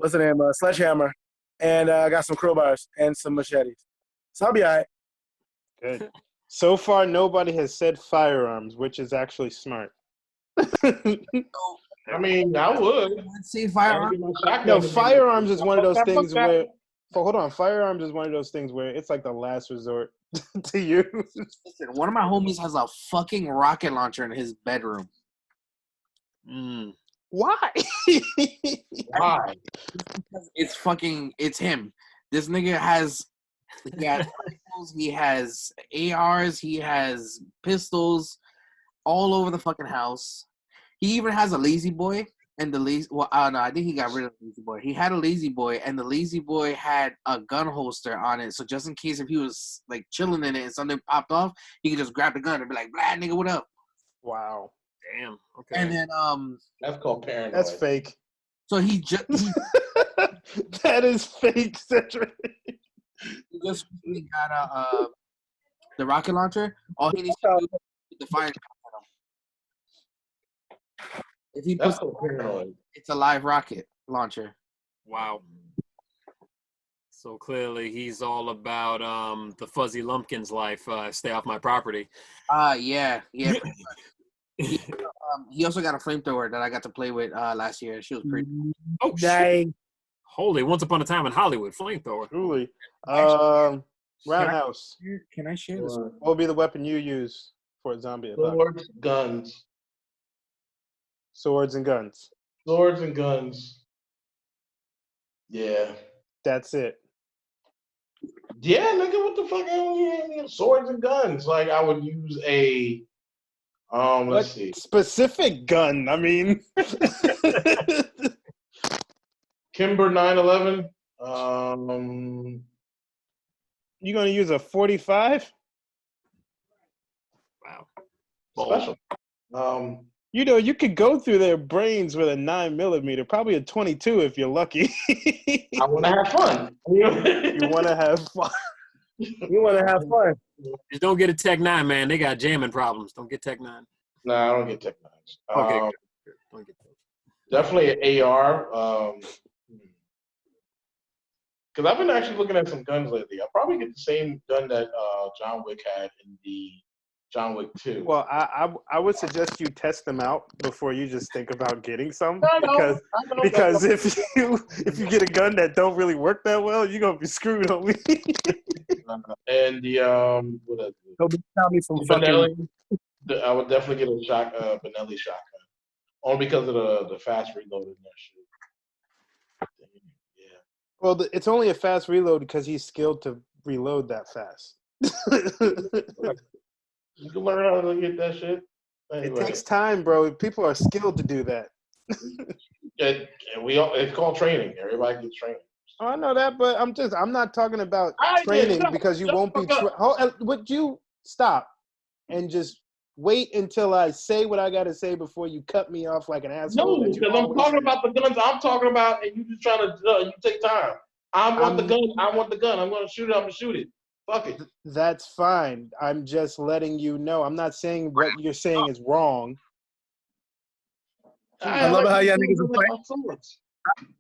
Sledgehammer. And I got some crowbars and some machetes. So I'll be all right. Good. So far, nobody has said firearms, which is actually smart. I mean, I would. Let's say firearms. No, firearms is one of those things where. Hold on, firearms is one of those things where it's like the last resort to use. Listen, one of my homies has a fucking rocket launcher in his bedroom. Why? Why? It's him. This nigga has rifles, he has ARs, he has pistols all over the fucking house. He even has a lazy boy, and I think he got rid of the lazy boy. He had a lazy boy, and the lazy boy had a gun holster on it, so just in case if he was like chilling in it and something popped off, he could just grab the gun and be like, "Blah, nigga, what up?" Wow. Damn. Okay. And then That's called paranoid. That's fake. so he That is fake, Cedric. he just recently got the rocket launcher. All he needs to do is the fire. If he puts That's called paranoid. it's a live rocket launcher. Wow. So clearly he's all about the Fuzzy Lumpkins life. Stay off my property. Yeah. He also got a flamethrower that I got to play with last year. She was pretty. Oh shit! Holy, Once Upon a Time in Hollywood, flamethrower. Truly. Roundhouse. Can I share this? What will be the weapon you use for a zombie apocalypse? Swords, guns. Swords and guns. Swords and guns. Yeah. That's it. Yeah, nigga, what the fuck? Yeah, swords and guns. Like I would use a let's see. Specific gun. I mean Kimber 911. You gonna use a 45? Wow. Special. You know, you could go through their brains with a 9mm, probably a 22 if you're lucky. I want to have fun. You want to have fun. You want to have fun. Just don't get a Tech 9, man. They got jamming problems. Don't get Tech 9. Nah, I don't get Tech 9s. Okay, good. Don't get those. Definitely an AR. Because I've been actually looking at some guns lately. I'll probably get the same gun that John Wick had in the John Wick 2. Well, I would suggest you test them out before you just think about getting some, I know. because if you get a gun that don't really work that well, you're gonna be screwed, homie. And the what is it? Don't be telling me some Benelli. I would definitely get a Benelli shotgun, only because of the fast reload in that shit. Yeah. Well, it's only a fast reload because he's skilled to reload that fast. You can learn how to get that shit. Anyway. It takes time, bro. People are skilled to do that. It's called training. Everybody gets training. Oh, I know that, but I'm not talking about training because you won't be. Would you stop and just wait until I say what I got to say before you cut me off like an asshole? No, because I'm talking about the guns I'm talking about, and you just trying to you take time. I want the gun. I want the gun. I'm going to shoot it. I'm going to shoot it. Fuck it. That's fine. I'm just letting you know. I'm not saying what you're saying is wrong. I love how y'all niggas are fighting.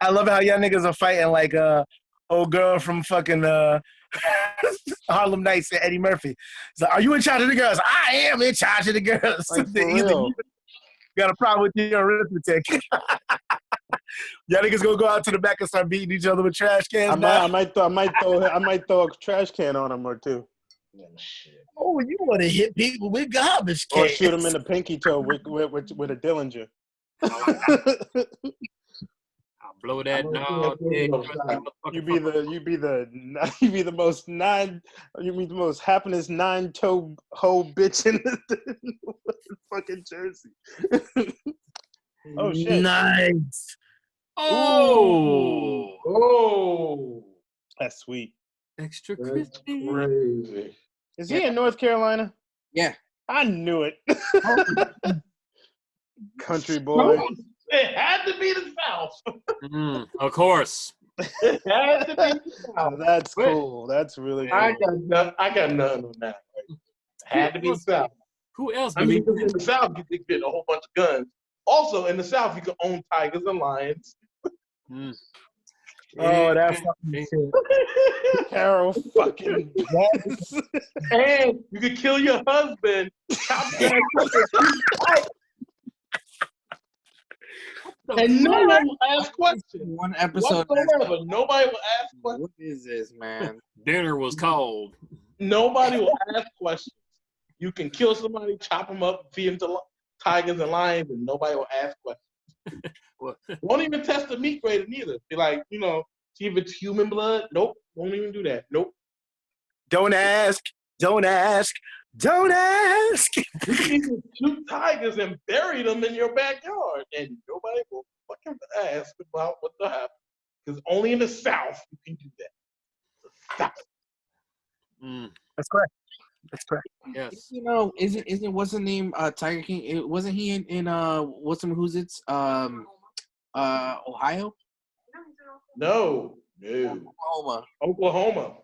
I love how y'all niggas are fighting like old girl from fucking Harlem Nights and Eddie Murphy. It's like, are you in charge of the girls? I am in charge of the girls. Like, for real. You got a problem with your arithmetic. Y'all niggas gonna go out to the back and start beating each other with trash cans. I might throw a trash can on them or two. Oh, shit. Oh, you want to hit people with garbage Or cans? shoot them in the pinky toe with a Dillinger. I'll blow that now. You be the most happiest 9-toe hoe bitch in the fucking Jersey. Oh shit! Nice. Oh, That's sweet. extra That's crispy. crazy. Is he in North Carolina? Yeah. I knew it. Country boy. It had to be the South. Of course. It had to be the South. That's cool. That's really cool. I got nothing on that. Like, had to be the South. Who else? I mean, in the South, you can get a whole bunch of guns. Also, in the South, you can own tigers and lions. Oh, that's fucking shit. Carol fucking. And you can kill your husband. And no one will ask questions. One episode. Whatsoever. Nobody will ask questions. What is this, man? Dinner was cold. Nobody will ask questions. You can kill somebody, chop them up, feed them to tigers and lions, and nobody will ask questions. Won't even test the meat grade neither. Be like, see if it's human blood. Nope. Won't even do that. Nope. Don't ask. Don't ask. Don't ask. You can even shoot tigers and bury them in your backyard, and nobody will fucking ask about what the hell. Because only in the South you can do that. The South. That's correct. That's correct. Yes. Isn't what's the name? Tiger King. Wasn't he in what's some who's it's Ohio? No. Oklahoma.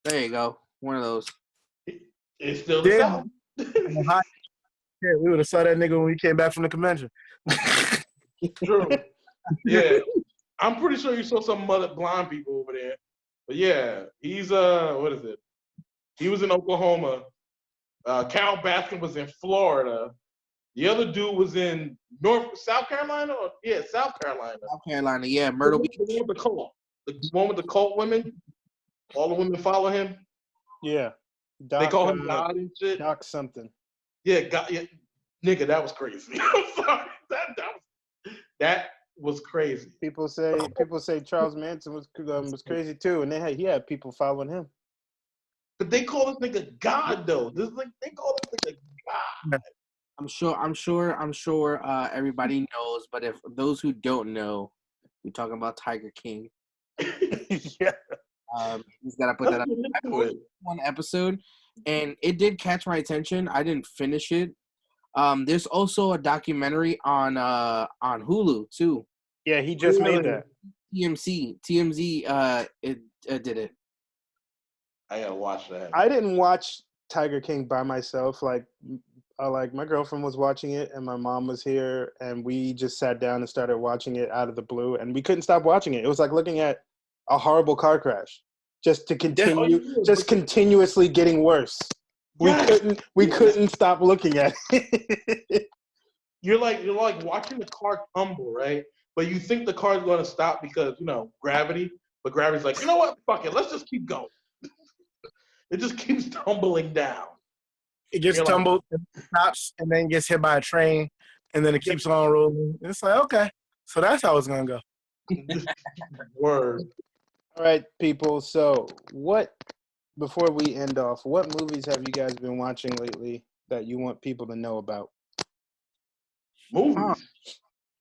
There you go. One of those. It's still the South. Yeah, we would have saw that nigga when we came back from the convention. True. Yeah. I'm pretty sure you saw some mullet blonde people over there. But yeah, he's what is it? He was in Oklahoma. Cal Baskin was in Florida. The other dude was in South Carolina. South Carolina. South Carolina, yeah, Myrtle Beach. The one with the cult. The one with the cult women. All the women follow him. Yeah. Doc, They call him God and shit. Doc something. Yeah, God. Yeah. Nigga, that was crazy. I'm sorry. That was crazy. People say Charles Manson was crazy too, and he had people following him. But they call this nigga God though. This is like they call this nigga God. I'm sure everybody knows, but if those who don't know, we're talking about Tiger King. Yeah. He's gotta put that up. I watched one episode and it did catch my attention. I didn't finish it. There's also a documentary on Hulu too. Yeah, he just made that. TMZ it did it. I gotta watch that. I didn't watch Tiger King by myself. Like my girlfriend was watching it, and my mom was here, and we just sat down and started watching it out of the blue, and we couldn't stop watching it. It was like looking at a horrible car crash, just to continue, just continuously getting worse. We couldn't stop looking at it. You're like watching the car tumble, right? But you think the car's gonna stop because gravity, but gravity's like, you know what? Fuck it, let's just keep going. It just keeps tumbling down. It gets tumbled, stops, and then gets hit by a train, and then it keeps on rolling. It's like, okay, so that's how it's gonna go. Word. All right, people. So, before we end off, what movies have you guys been watching lately that you want people to know about?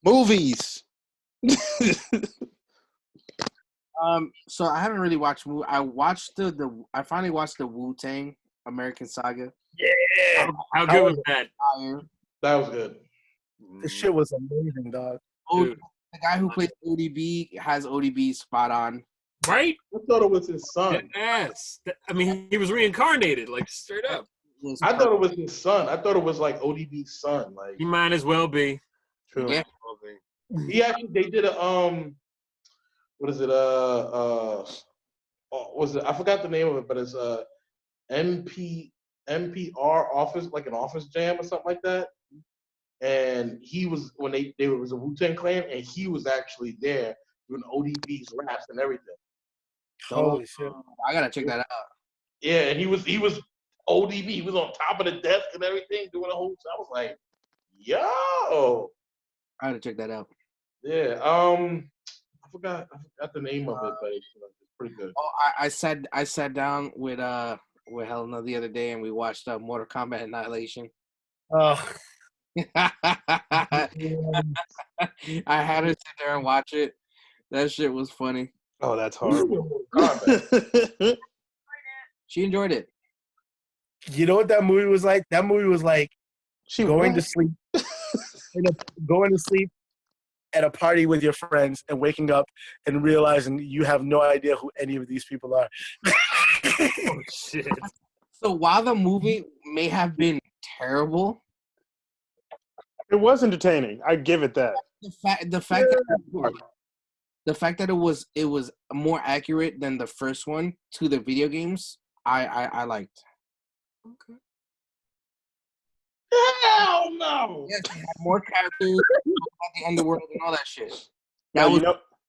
Movies. So I haven't really watched movie. I finally watched the Wu-Tang American Saga. Yeah. How good was that? That was good. This shit was amazing, dog. The guy who plays ODB has ODB spot on. Right? I thought it was his son. Yes. I mean, he was reincarnated, like straight up. I thought it was his son. I thought it was like ODB's son. Like he might as well be. True. Yeah. They did a what is it? Was it? I forgot the name of it, but it's NPR office, like an office jam or something like that. And he was when they was a Wu-Tang Clan, and he was actually there doing ODB's raps and everything. Holy shit! I gotta check that out. Yeah, and he was ODB. He was on top of the desk and everything, doing the whole. I was like, yo. I gotta check that out. Yeah. I forgot the name of it, but it's pretty good. Oh, I sat down with Helena the other day and we watched Mortal Kombat Annihilation. Oh. I had her sit there and watch it. That shit was funny. Oh, that's horrible. She enjoyed it. You know what that movie was like? That movie was like going to sleep at a party with your friends and waking up and realizing you have no idea who any of these people are. Oh, shit. So while the movie may have been terrible, it was entertaining. I give it that. The fact that it was more accurate than the first one to the video games, I liked. Okay. Hell no! Yes, it had more characters, the underworld, and all that shit. That was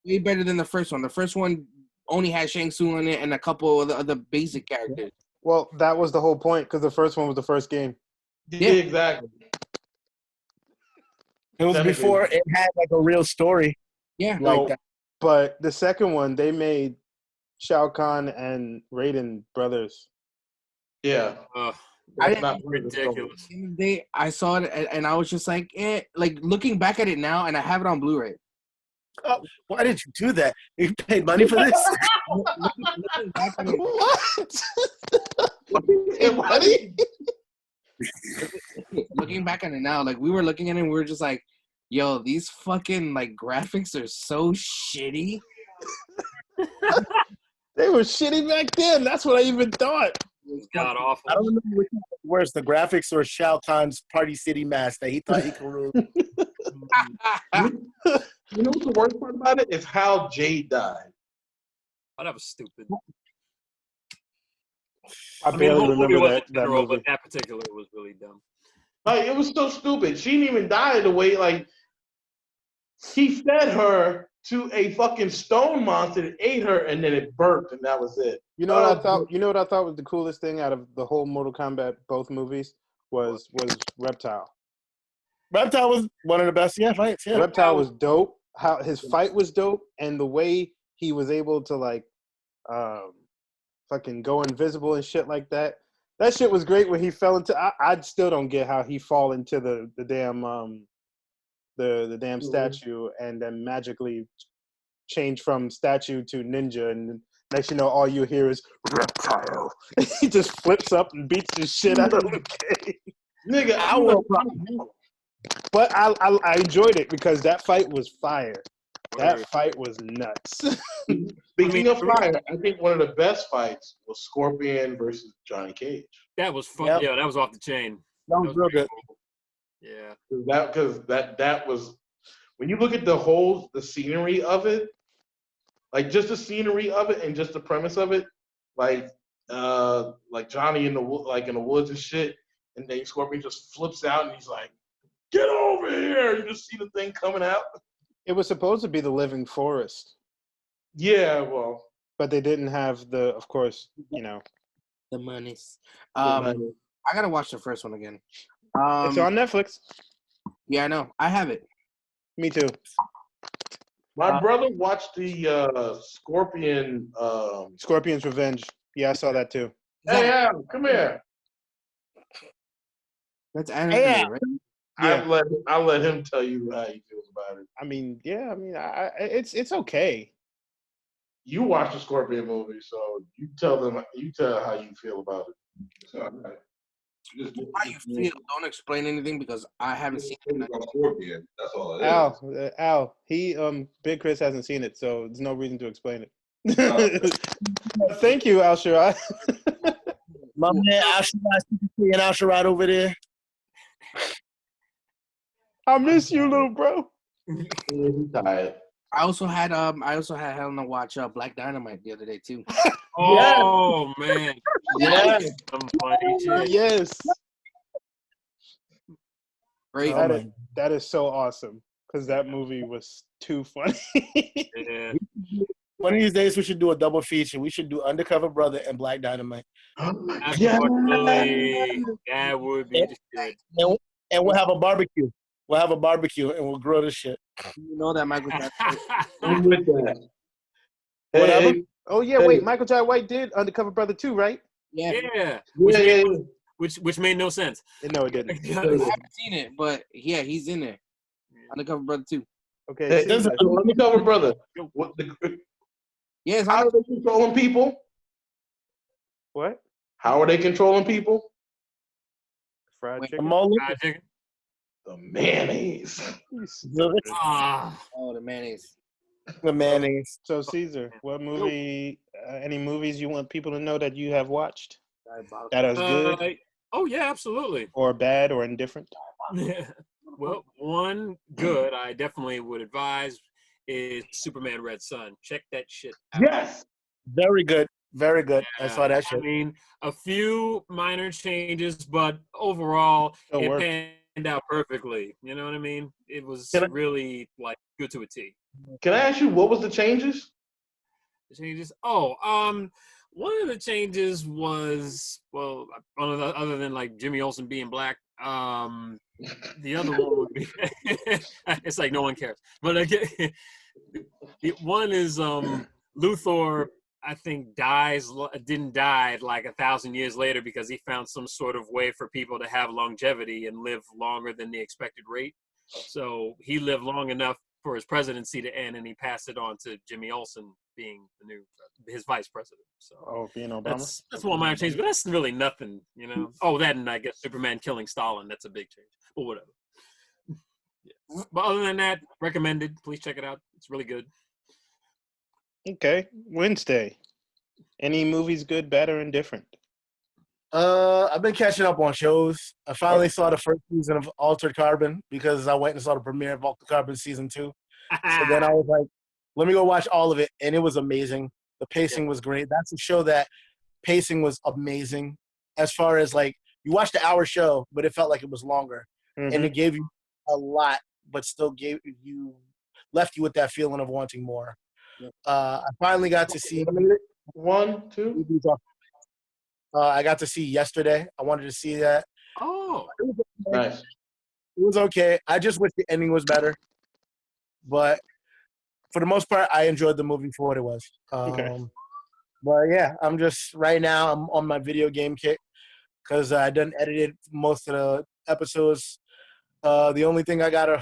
way better than the first one. The first one only had Shang Tsung in it and a couple of the other basic characters. Well, that was the whole point because the first one was the first game. Yeah, exactly. It was before it had like a real story. Yeah, like that. But the second one, they made Shao Kahn and Raiden brothers. Yeah. That's not ridiculous. I saw it and I was just like, like looking back at it now, and I have it on Blu-ray. Oh, why did you do that? You paid money for this? What? Looking back at it now, like we were looking at it and we were just like, yo, these fucking like graphics are so shitty. They were shitty back then. That's what I even thought. It's god awful. I don't know which one was worse, the graphics or Shao Kahn's Party City mask that he thought he could rule. You know what the worst part about it is how Jade died. Oh, that was stupid. I mean, the barely whole movie remember was that in general, movie. but that particular was really dumb. Like, it was so stupid. She didn't even die the way, like, he fed her to a fucking stone monster that ate her, and then it burped, and that was it. You know what I thought? You know what I thought was the coolest thing out of the whole Mortal Kombat both movies was Reptile. Reptile was one of the best fights. Yeah. Reptile was dope. How his fight was dope, and the way he was able to like, fucking go invisible and shit like that. That shit was great when he fell into. I still don't get how he fall into the damn the damn statue and then magically change from statue to ninja, and next you know all you hear is Reptile. He just flips up and beats the shit out of the kid. Nigga, But I enjoyed it because that fight was fire. That fight was nuts. Speaking of fire, I think one of the best fights was Scorpion versus Johnny Cage. That was fun. Yep. Yeah, that was off the chain. That was real good. Cool. Yeah. That was, when you look at the scenery of it, like just the scenery of it and just the premise of it, like Johnny in the woods and shit, and then Scorpion just flips out and he's like, "Get over here!" You just see the thing coming out. It was supposed to be the living forest. Yeah, well, but they didn't have the, of course, you know. The monies. I gotta watch the first one again. It's on Netflix. Yeah, I know. I have it. Me too. My brother watched the Scorpion. Scorpion's Revenge. Yeah, I saw that too. Hey, Al, come here. That's animated, right? Yeah. I'll let him tell you how he feels about it. I mean, yeah. I mean, it's okay. You watch the Scorpion movie, so you tell how you feel about it. It's all right. How you feel? Don't explain anything because I haven't seen it. Scorpion. That's all it is. Al, he Big Chris hasn't seen it, so there's no reason to explain it. Thank you, Al Shirai. My man Al Shirai, and Al Shirai over there. I miss you, little bro. He's tired. I also had Helena watch Black Dynamite the other day too. Oh man. Yes. Some funny shit. Yes. Great. That is so awesome because that movie was too funny. Yeah. One of these days we should do a double feature. We should do Undercover Brother and Black Dynamite. Absolutely. That would be the shit. And we'll have a barbecue. We'll have a barbecue and we'll grill this shit. You know that Michael Jackson. I'm with that. Whatever. Oh yeah, wait. Michael J. White did Undercover Brother 2, right? Yeah. Yeah. Yeah. Which made no sense. No, it didn't. I haven't seen it, but yeah, he's in there. Undercover Brother 2. Okay. Hey, Caesar. Undercover Brother. Yes, How are they controlling people? What? How are they controlling people? Fried Wait, chicken. Fried chicken. The mayonnaise. Ah. Oh, the mayonnaise. The mayonnaise. So Caesar, what movie? Any movies you want people to know that you have watched that is good Oh yeah, absolutely. or bad or indifferent? Well, one good I definitely would advise is Superman Red Sun. Check that shit out. Yes. Very good. Very good. I saw that I shit. mean, a few minor changes, but overall, Still it worked. panned out perfectly. You know what I mean? It was really like good to a T. Can I ask you what was the changes? The changes. Oh, one of the changes was other than like Jimmy Olsen being black. The other one would be it's like no one cares. But again, one is Luthor. I think didn't die like 1,000 years later because he found some sort of way for people to have longevity and live longer than the expected rate. So he lived long enough for his presidency to end, and he passed it on to Jimmy Olsen being his vice president. So being Obama. that's one minor change, but that's really nothing, you know. Oh, that and I guess Superman killing Stalin. That's a big change, but whatever. Yeah. But other than that, recommended. Please check it out. It's really good. Okay, Wednesday. Any movies good, bad, or indifferent? I've been catching up on shows. I finally saw the first season of Altered Carbon because I went and saw the premiere of Altered Carbon season 2. So then I was like, let me go watch all of it, and it was amazing. The pacing was great. That's a show that pacing was amazing. As far as like you watched the hour show, but it felt like it was longer, and it gave you a lot, but still left you with that feeling of wanting more. I finally got to see 1, 2. I got to see yesterday. I wanted to see that. Oh, Nice. It was okay. I just wish the ending was better, but for the most part, I enjoyed the movie for what it was. Okay. But yeah, I'm just right now. I'm on my video game kick because I done edited most of the episodes. The only thing I gotta,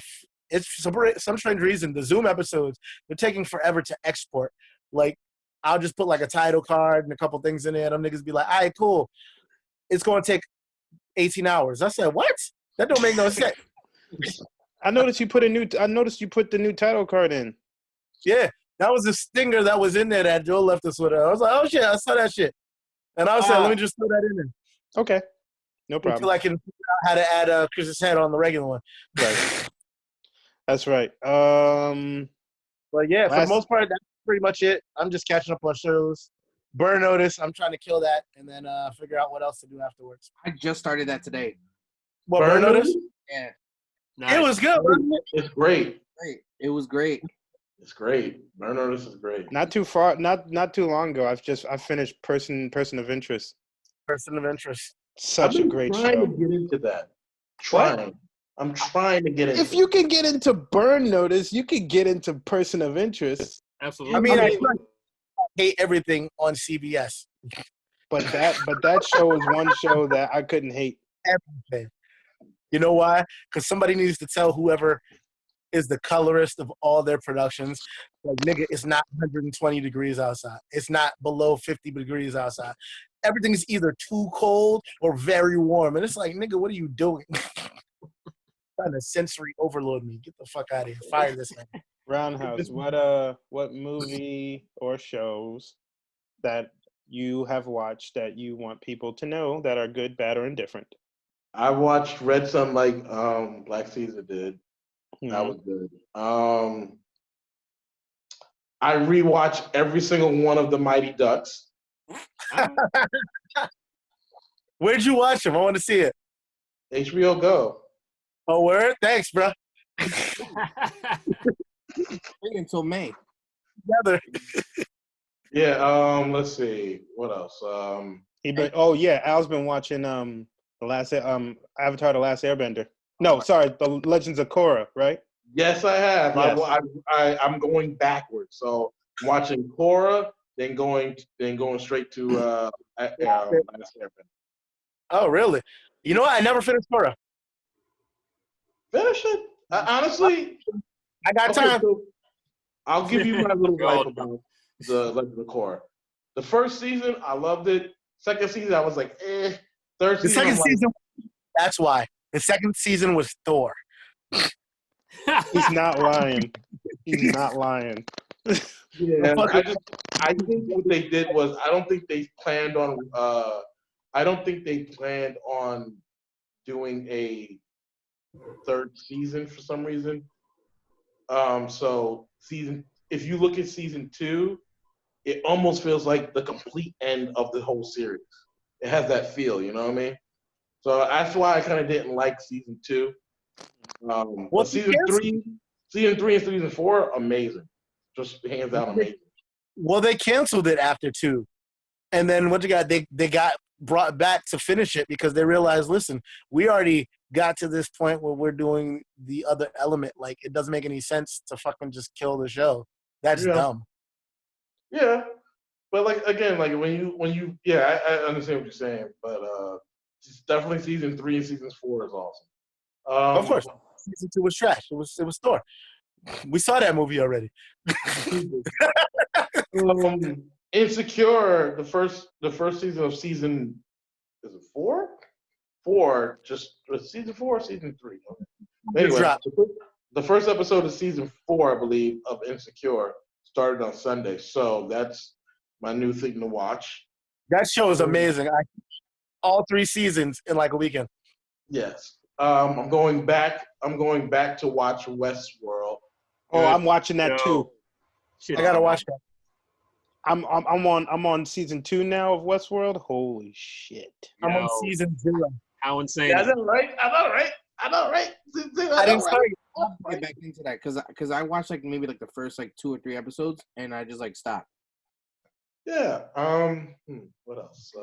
it's for some strange reason, the Zoom episodes, they're taking forever to export. Like, I'll just put like a title card and a couple things in there. Them niggas be like, all right, cool. It's going to take 18 hours. I said, what? That don't make no sense. I noticed you put the new title card in. Yeah, that was the stinger that was in there that Joe left us with. I was like, oh shit, I saw that shit. And I was like, let me just throw that in there. Okay. No problem. Until I can figure out how to add Chris's head on the regular one. Right. That's right. But yeah, for the most part, that's pretty much it. I'm just catching up on shows. Burn Notice, I'm trying to kill that and then figure out what else to do afterwards. I just started that today. What, Burn Notice? Yeah. nice. It was good, wasn't it? It's great. Great. It was great. It's great. Burn Notice is great. Not too too long ago. I finished Person of Interest. Person of Interest. Such a great show. I'm trying to get into that. I'm trying to get into If you can get into Burn Notice, you can get into Person of Interest. Absolutely. I mean, I hate everything on CBS. But that show is one show that I couldn't hate. Everything. You know why? Because somebody needs to tell whoever is the colorist of all their productions, like, nigga, it's not 120 degrees outside. It's not below 50 degrees outside. Everything is either too cold or very warm. And it's like, nigga, what are you doing? Trying to sensory overload me. Get the fuck out of here. Fire this man. Roundhouse, what movie or shows that you have watched that you want people to know that are good, bad, or indifferent? I watched Red Sun like Black Caesar did. That was good. I rewatched every single one of the Mighty Ducks. Where'd you watch them? I want to see it. HBO Go. Oh, word? Thanks, bro. Wait until May. Together. Yeah. Let's see. What else? Al's been watching the last Avatar: The Last Airbender. No, sorry, The Legends of Korra, right? Yes, I have. Yes. I'm going backwards. So I'm watching Korra, then going straight to Last Airbender. Oh, really? You know what? I never finished Korra. Finish it. Honestly, I got time. So I'll give you my little gripe about the Legend of Korra. The first season, I loved it. Second season, I was like, eh. Third season, the second season, that's why. The second season was Thor. He's not lying. He's not lying. Yeah, I think what they did was I don't think they planned on doing a third season for some reason. So if you look at season 2, it almost feels like the complete end of the whole series. It has that feel, you know what I mean? So that's why I kind of didn't like season 2. But season 3 and season 4, amazing. Just hands down amazing. Well, they canceled it after 2. And then what you got? They got brought back to finish it because they realized, listen, we already got to this point where we're doing the other element. Like, it doesn't make any sense to fucking just kill the show. That's dumb. Yeah. But like again, like when you I understand what you're saying, but it's definitely season 3 and season 4 is awesome. Of course. Season 2 was trash. It was Thor. We saw that movie already. Insecure, the first season of season, is it 4? 4, just season 4 or season 3? Okay. Anyway, the first episode of season 4, I believe, of Insecure started on Sunday, so that's my new thing to watch. That show is amazing. All 3 seasons in like a weekend. Yes. I'm going back to watch Westworld. Oh, I'm watching that too. I gotta watch that. I'm on season 2 now of Westworld. Holy shit! I'm on Yo, season 0. how insane Yeah, I is it? know, right? I know, right? I didn't start. I'll get back into that because I watched like maybe like the first like 2 or 3 episodes and I just like stopped. Yeah. What else?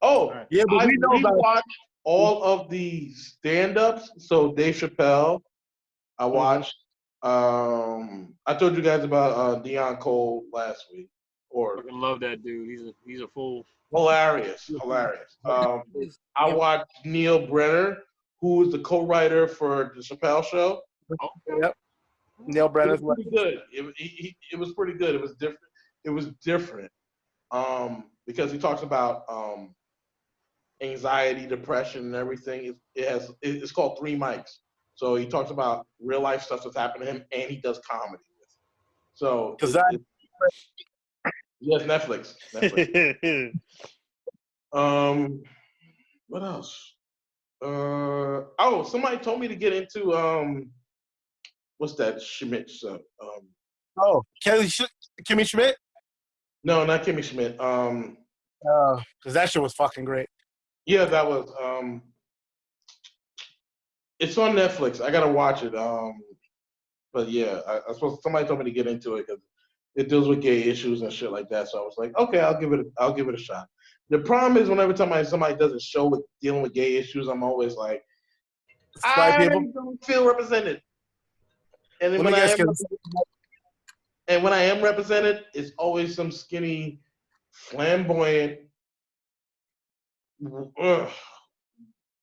Oh, Yeah, but I we know about. rewatched all of the stand-ups. So Dave Chappelle, I watched. I told you guys about Deion Cole last week. Or Fucking love that dude. He's a fool. hilarious. I watched Neil Brenner, who is the co-writer for the Chappelle Show. Yep. Neil It Brenner's was pretty good. It was pretty good. It was different. It was different. Because he talks about anxiety, depression, and everything. It's called Three Mics. So he talks about real life stuff that's happened to him, and he does comedy with it. So yes, Netflix. What else? Somebody told me to get into what's that Schmidt stuff? Kimmy Schmidt. No, not Kimmy Schmidt. Because that shit was fucking great. Yeah, that was it's on Netflix. I gotta watch it. But yeah, I suppose somebody told me to get into it because it deals with gay issues and shit like that. So I was like, okay, I'll give it a shot. The problem is whenever somebody does a show with dealing with gay issues, I'm always like, White I people. don't feel represented. And then Let me guess, when I am represented, it's always some skinny, flamboyant,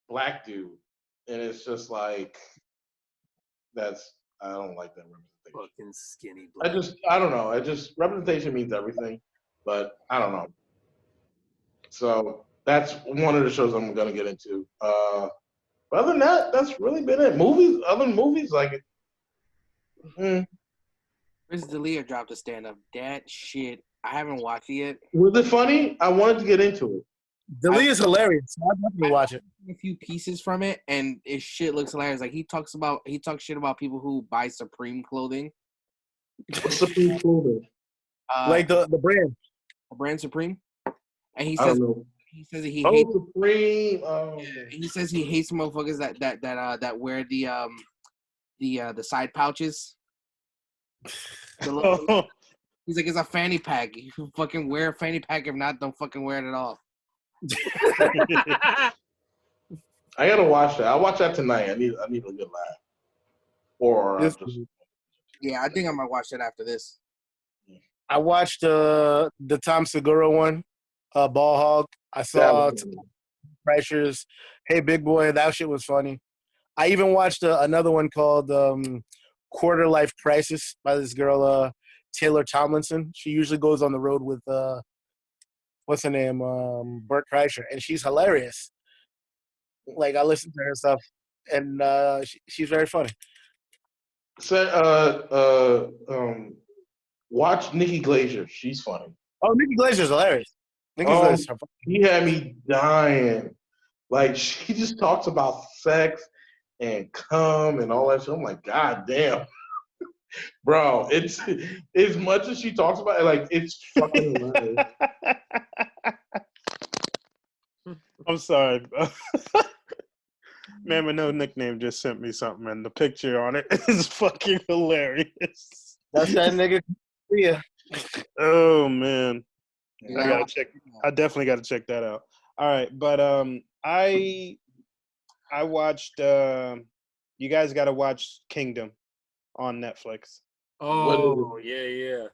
black dude, and it's just like I don't like that representation. Fucking skinny black. I don't know. Representation means everything, but I don't know. So that's one of the shows I'm gonna get into. But other than that, that's really been it. Other movies like it. Chris D'Elia dropped a stand-up. That shit, I haven't watched it yet. Was it funny? I wanted to get into it. D'Elia's hilarious. So I'll definitely watch it. A few pieces from it, and his shit looks hilarious. Like he talks shit about people who buy Supreme clothing. What's Supreme clothing? Like the brand. Brand Supreme. And he I says don't know. he says that he hates Supreme. he says he hates motherfuckers that wear the side pouches. He's like, it's a fanny pack. You can fucking wear a fanny pack. If not, don't fucking wear it at all. I gotta watch that. I'll watch that tonight. I need a good laugh. Or yeah, I think I might watch that after this. I watched the Tom Segura one, Ball Hog. I saw Pressures. Hey, Big Boy, that shit was funny. I even watched another one called Quarter Life Crisis by this girl, Taylor Tomlinson. She usually goes on the road with what's her name, Bert Kreischer, and she's hilarious. Like I listen to her stuff, and she's very funny. So, watch Nikki Glaser. She's funny. Oh, Nikki Glazer's hilarious. He had me dying. Like she just talks about sex and cum and all that shit. I'm like, God damn. Bro, it's as much as she talks about it, like it's fucking hilarious. I'm sorry. Man with no nickname just sent me something, and the picture on it is fucking hilarious. That's that nigga. Yeah. Oh man, I gotta check. I definitely gotta check that out. All right, but I watched. You guys gotta watch Kingdom on Netflix. Oh yeah.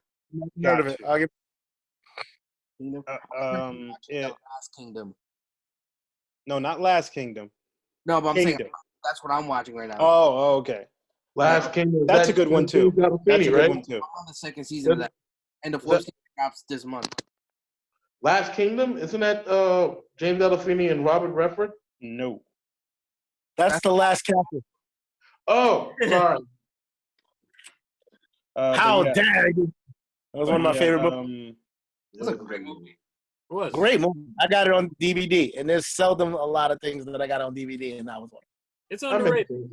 Heard of it? I'll give. Last Kingdom. No, not Last Kingdom. No, but I'm Kingdom. saying that's what I'm watching right now. Oh, okay. Last Kingdom. That's a good one too. That's a good one too. I'm on the second season of that, and the fourth season drops this month. Last Kingdom, isn't that James Gandolfini and Robert Redford? No. That's the last chapter. Oh, sorry. How dare you? That was one of my favorite movies. It was a great movie. It was Great movie. I got it on DVD, and there's seldom a lot of things that I got on DVD, and that was one. It's underrated.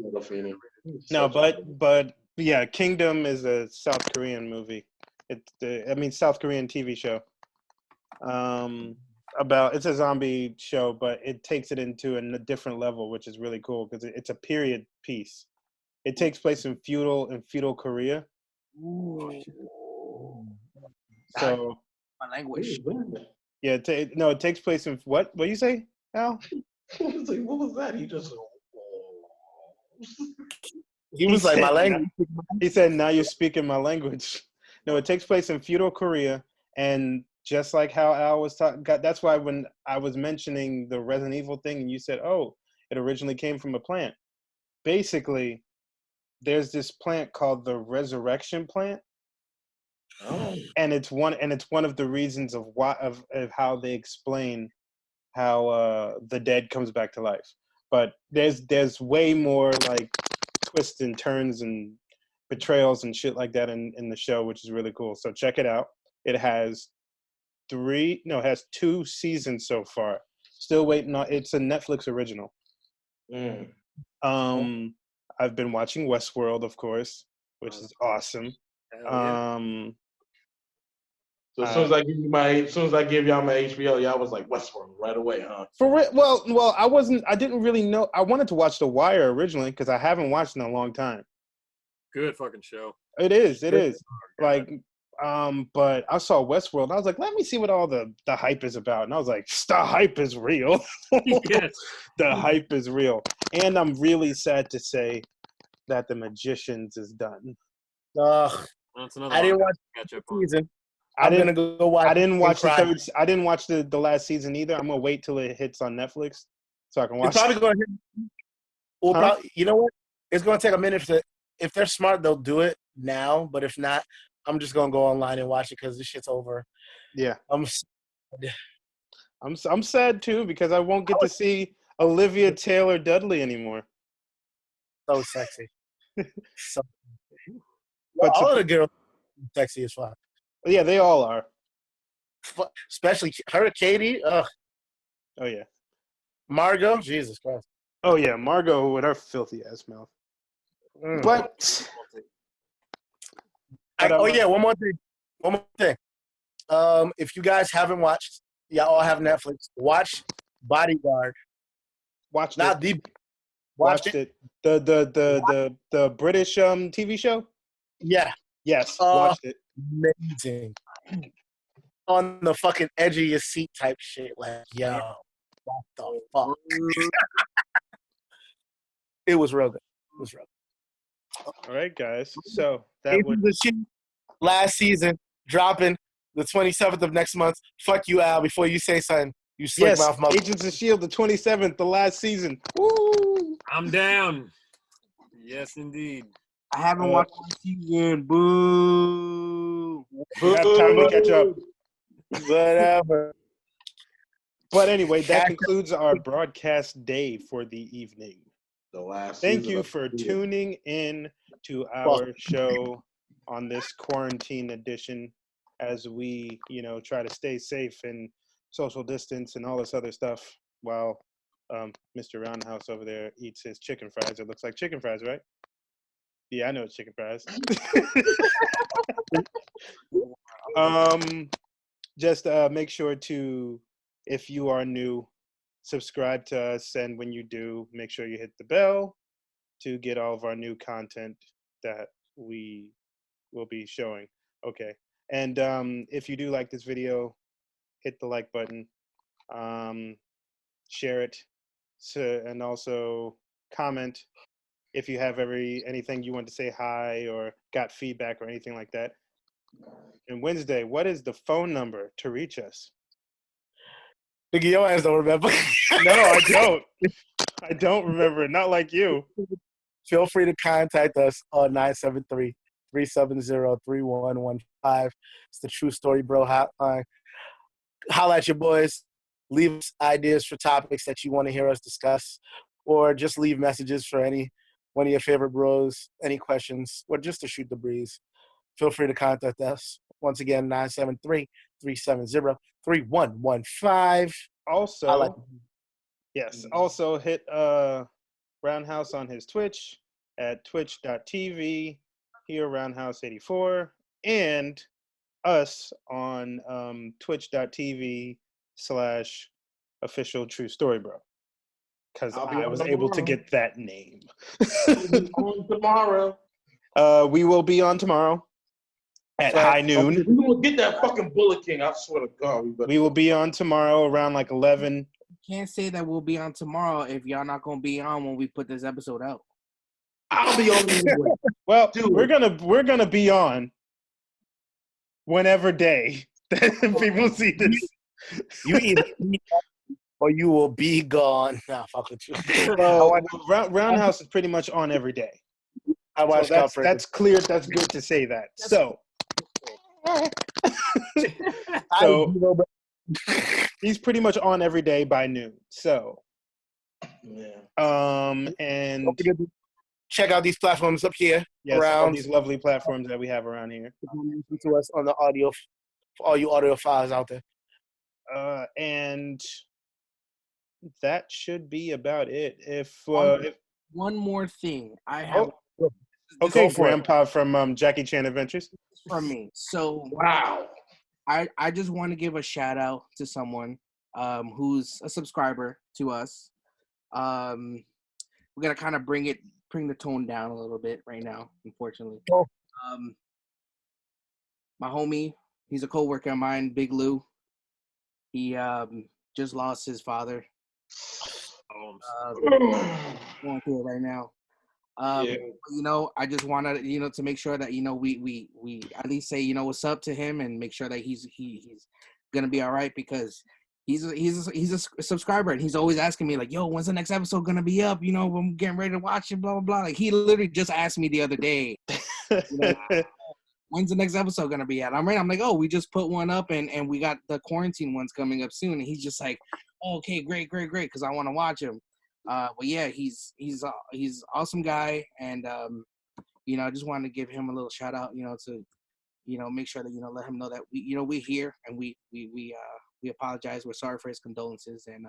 No, but yeah, Kingdom is a South Korean movie. South Korean TV show. It's a zombie show, but it takes it into a different level, which is really cool because it's a period piece. It takes place in feudal Korea. So My language. yeah, it takes place in what? What do you say, Al? What was that? He just. He was like, my language. He said, now you're speaking my language. No, it takes place in feudal Korea. And just like how Al was talking, that's why when I was mentioning the Resident Evil thing and you said, oh, it originally came from a plant. Basically, there's this plant called the resurrection plant. Oh. And it's one of the reasons of how they explain how the dead comes back to life. But there's way more like twists and turns and betrayals and shit like that in the show, which is really cool. So check it out. It has 2 seasons so far. Still waiting on. It's a Netflix original. I've been watching Westworld, of course, which is awesome. So as soon as I give y'all my HBO, y'all was like Westworld right away, huh? For real? Well, I didn't really know. I wanted to watch The Wire originally because I haven't watched in a long time. Good fucking show. It is. Like, but I saw Westworld. And I was like, let me see what all the hype is about. And I was like, the hype is real. Yes. The hype is real. And I'm really sad to say that The Magicians is done. I didn't watch the season. I didn't watch I didn't watch the last season either. I'm gonna wait till it hits on Netflix so I can watch. It's probably gonna hit. You know what? It's gonna take a minute. If they're smart, they'll do it now. But if not, I'm just gonna go online and watch it because this shit's over. Yeah, I'm sad too because I won't get to see Olivia Taylor Dudley anymore. So sexy. But all of the girls are sexy as fuck. Yeah, they all are. Especially her, Katie. Ugh. Oh yeah. Margot, Jesus Christ. Oh yeah, Margot with her filthy ass mouth. But one more thing. If you guys haven't watched, y'all all have Netflix. Watch Bodyguard. Watched it. The British TV show. Yeah. Yes. Watched it. Amazing. On the fucking edge of your seat type shit. Like, yo, what the fuck? It was real good. All right, guys. So that was the shit. Last season dropping the 27th of next month. Fuck you, Al. Before you say something, you slick mouth mother. Agents of S.H.I.E.L.D. the 27th, the last season. Woo! I'm down. Yes, indeed. I haven't watched the season. Boo. We have time to catch up. Whatever. But anyway, that concludes our broadcast day for the evening. The last. Thank you for tuning in to our show on this quarantine edition as we, try to stay safe and social distance and all this other stuff while Mr. Roundhouse over there eats his chicken fries. It looks like chicken fries, right? Yeah, I know it's chicken fries. Just make sure to, if you are new, subscribe to us, and when you do, make sure you hit the bell to get all of our new content that we will be showing. Okay, and if you do like this video, hit the like button, share it, and also comment if you have anything you want to say hi or got feedback or anything like that. And Wednesday, what is the phone number to reach us? Nigga, your ass don't remember. No, I don't. I don't remember. Not like you. Feel free to contact us on 973-370-3115. It's the True Story Bro hotline. Holla at your boys. Leave us ideas for topics that you want to hear us discuss, or just leave messages for any one of your favorite bros, any questions, or just to shoot the breeze. Feel free to contact us. Once again, 973-370-3115. Also hit Roundhouse on his Twitch at twitch.tv, here Roundhouse84, and us on twitch.tv/official True Story Bro. Because I was able to get that name. We'll be on tomorrow. We will be on tomorrow at high noon. We're gonna get that fucking Bullet King. I swear to God. We will be on tomorrow around like 11. Can't say that we'll be on tomorrow if y'all not gonna be on when we put this episode out. I'll be on anyway. Well, we're gonna be on whenever day that people see this. You either be on or you will be gone. Nah, fuck with you. Well, Roundhouse is pretty much on every day. I watch that's clear. That's good to say that. So he's pretty much on every day by noon. So and don't forget to check out these platforms up here. Yes, around all these lovely platforms that we have around here. Listen to us on the audio, for all you audiophiles out there. And that should be about it. If one more thing, I have. Okay, Grandpa from Jackie Chan Adventures. From me. So wow. I just want to give a shout out to someone who's a subscriber to us. We're gonna kind of bring the tone down a little bit right now, unfortunately. My homie, he's a coworker of mine, Big Lou. He just lost his father. Going through it right now. You know, I just wanted, you know, to make sure that, you know, we at least say, you know, what's up to him and make sure that he's gonna be all right, because he's a subscriber and he's always asking me like, yo, when's the next episode gonna be up? You know, I'm getting ready to watch it, blah blah blah. Like, he literally just asked me the other day, you know, when's the next episode gonna be at? I'm like, oh, we just put one up and we got the quarantine ones coming up soon. And he's just like, oh, okay, great, because I want to watch him. But yeah, he's awesome guy, and you know, I just wanted to give him a little shout out, you know, to, you know, make sure that, you know, let him know that we're here and we apologize. We're sorry for his condolences, and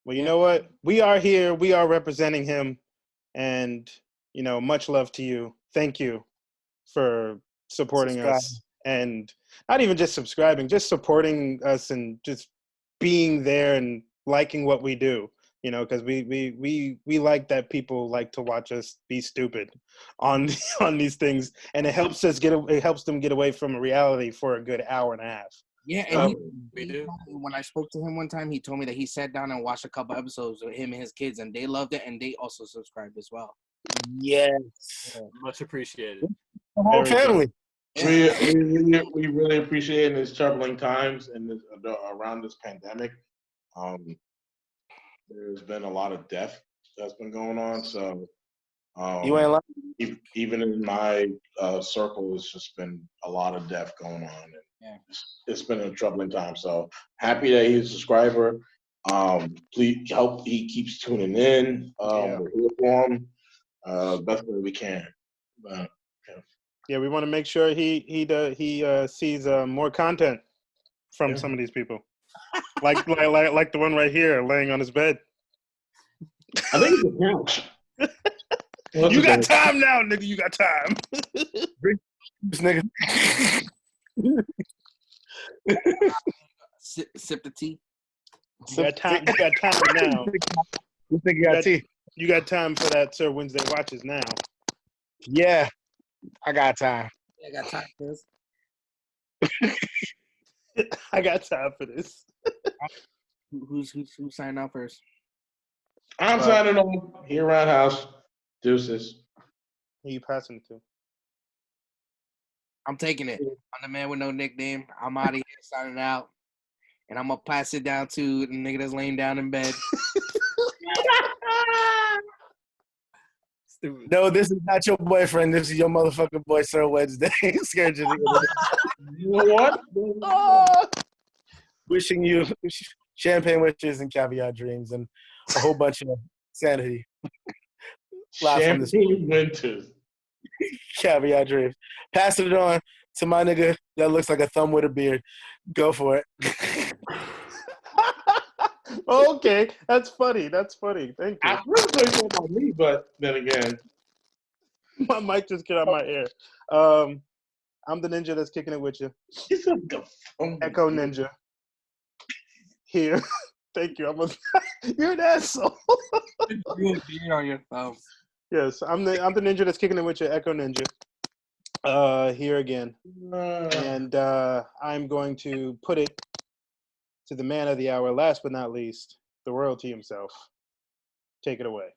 Well, you know what? We are here. We are representing him, and you know, much love to you. Thank you for supporting us, and not even just subscribing, just supporting us and just being there and liking what we do. You know, because we like that people like to watch us be stupid on these things, and it helps them get away from reality for a good hour and a half. Yeah, and when I spoke to him one time, he told me that he sat down and watched a couple episodes with him and his kids, and they loved it, and they also subscribed as well. Yes, much appreciated. The whole family. We really appreciate it in these troubling times and around this pandemic. There's been a lot of death that's been going on, so you ain't lying. Even in my circle, it's just been a lot of death going on, and it's been a troubling time. So happy that he's a subscriber. Please help. He keeps tuning in. We're here for him best way we can. Yeah, we want to make sure he sees more content from some of these people, like the one right here, laying on his bed. I think it's a couch. You got time now, nigga. You got time. This nigga. Sip the tea. You got time. You got time now. You think you got tea? You got time for that Sir Wednesday Watches now. Yeah, I got time. I got time for this. I got time for this. Who's signing out first? I'm signing on here around house. Deuces. Who you passing to? I'm taking it. I'm the man with no nickname. I'm out of here signing out. And I'm going to pass it down to the nigga that's laying down in bed. No, this is not your boyfriend. This is your motherfucking boy, Sir Wednesday. Scared you. You know what? Wishing you champagne wishes and caviar dreams and a whole bunch of sanity. Champagne winters. Caviar dreams. Pass it on to my nigga that looks like a thumb with a beard. Go for it. Okay, that's funny. Thank you. I really thought you were about me, but then again. My mic just get out my ear. I'm the ninja that's kicking it with you. It's a phone. Echo Ninja. Here. Thank you. You're an asshole. You being on your phone. Yes, I'm the ninja that's kicking it with you, Echo Ninja. Here again. And I'm going to put it to the man of the hour, last but not least, the royalty himself. Take it away.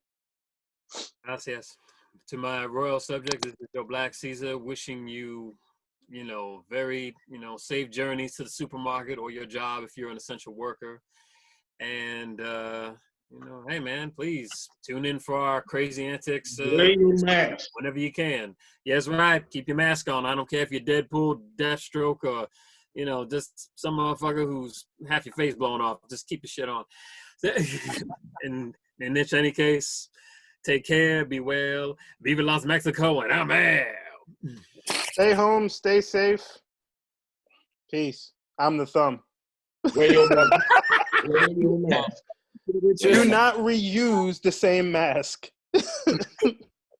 Gracias. To my royal subjects, this is your Black Caesar, wishing you, very, safe journeys to the supermarket or your job if you're an essential worker. And, hey, man, please tune in for our crazy antics whenever you can. Yes, right. Keep your mask on. I don't care if you're Deadpool, Deathstroke, or, just some motherfucker who's half your face blown off. Just keep your shit on. In any case, take care, be well, viva Las Mexico, and I'm out. Stay home, stay safe. Peace. I'm the thumb. Wear your mask. Do not reuse the same mask.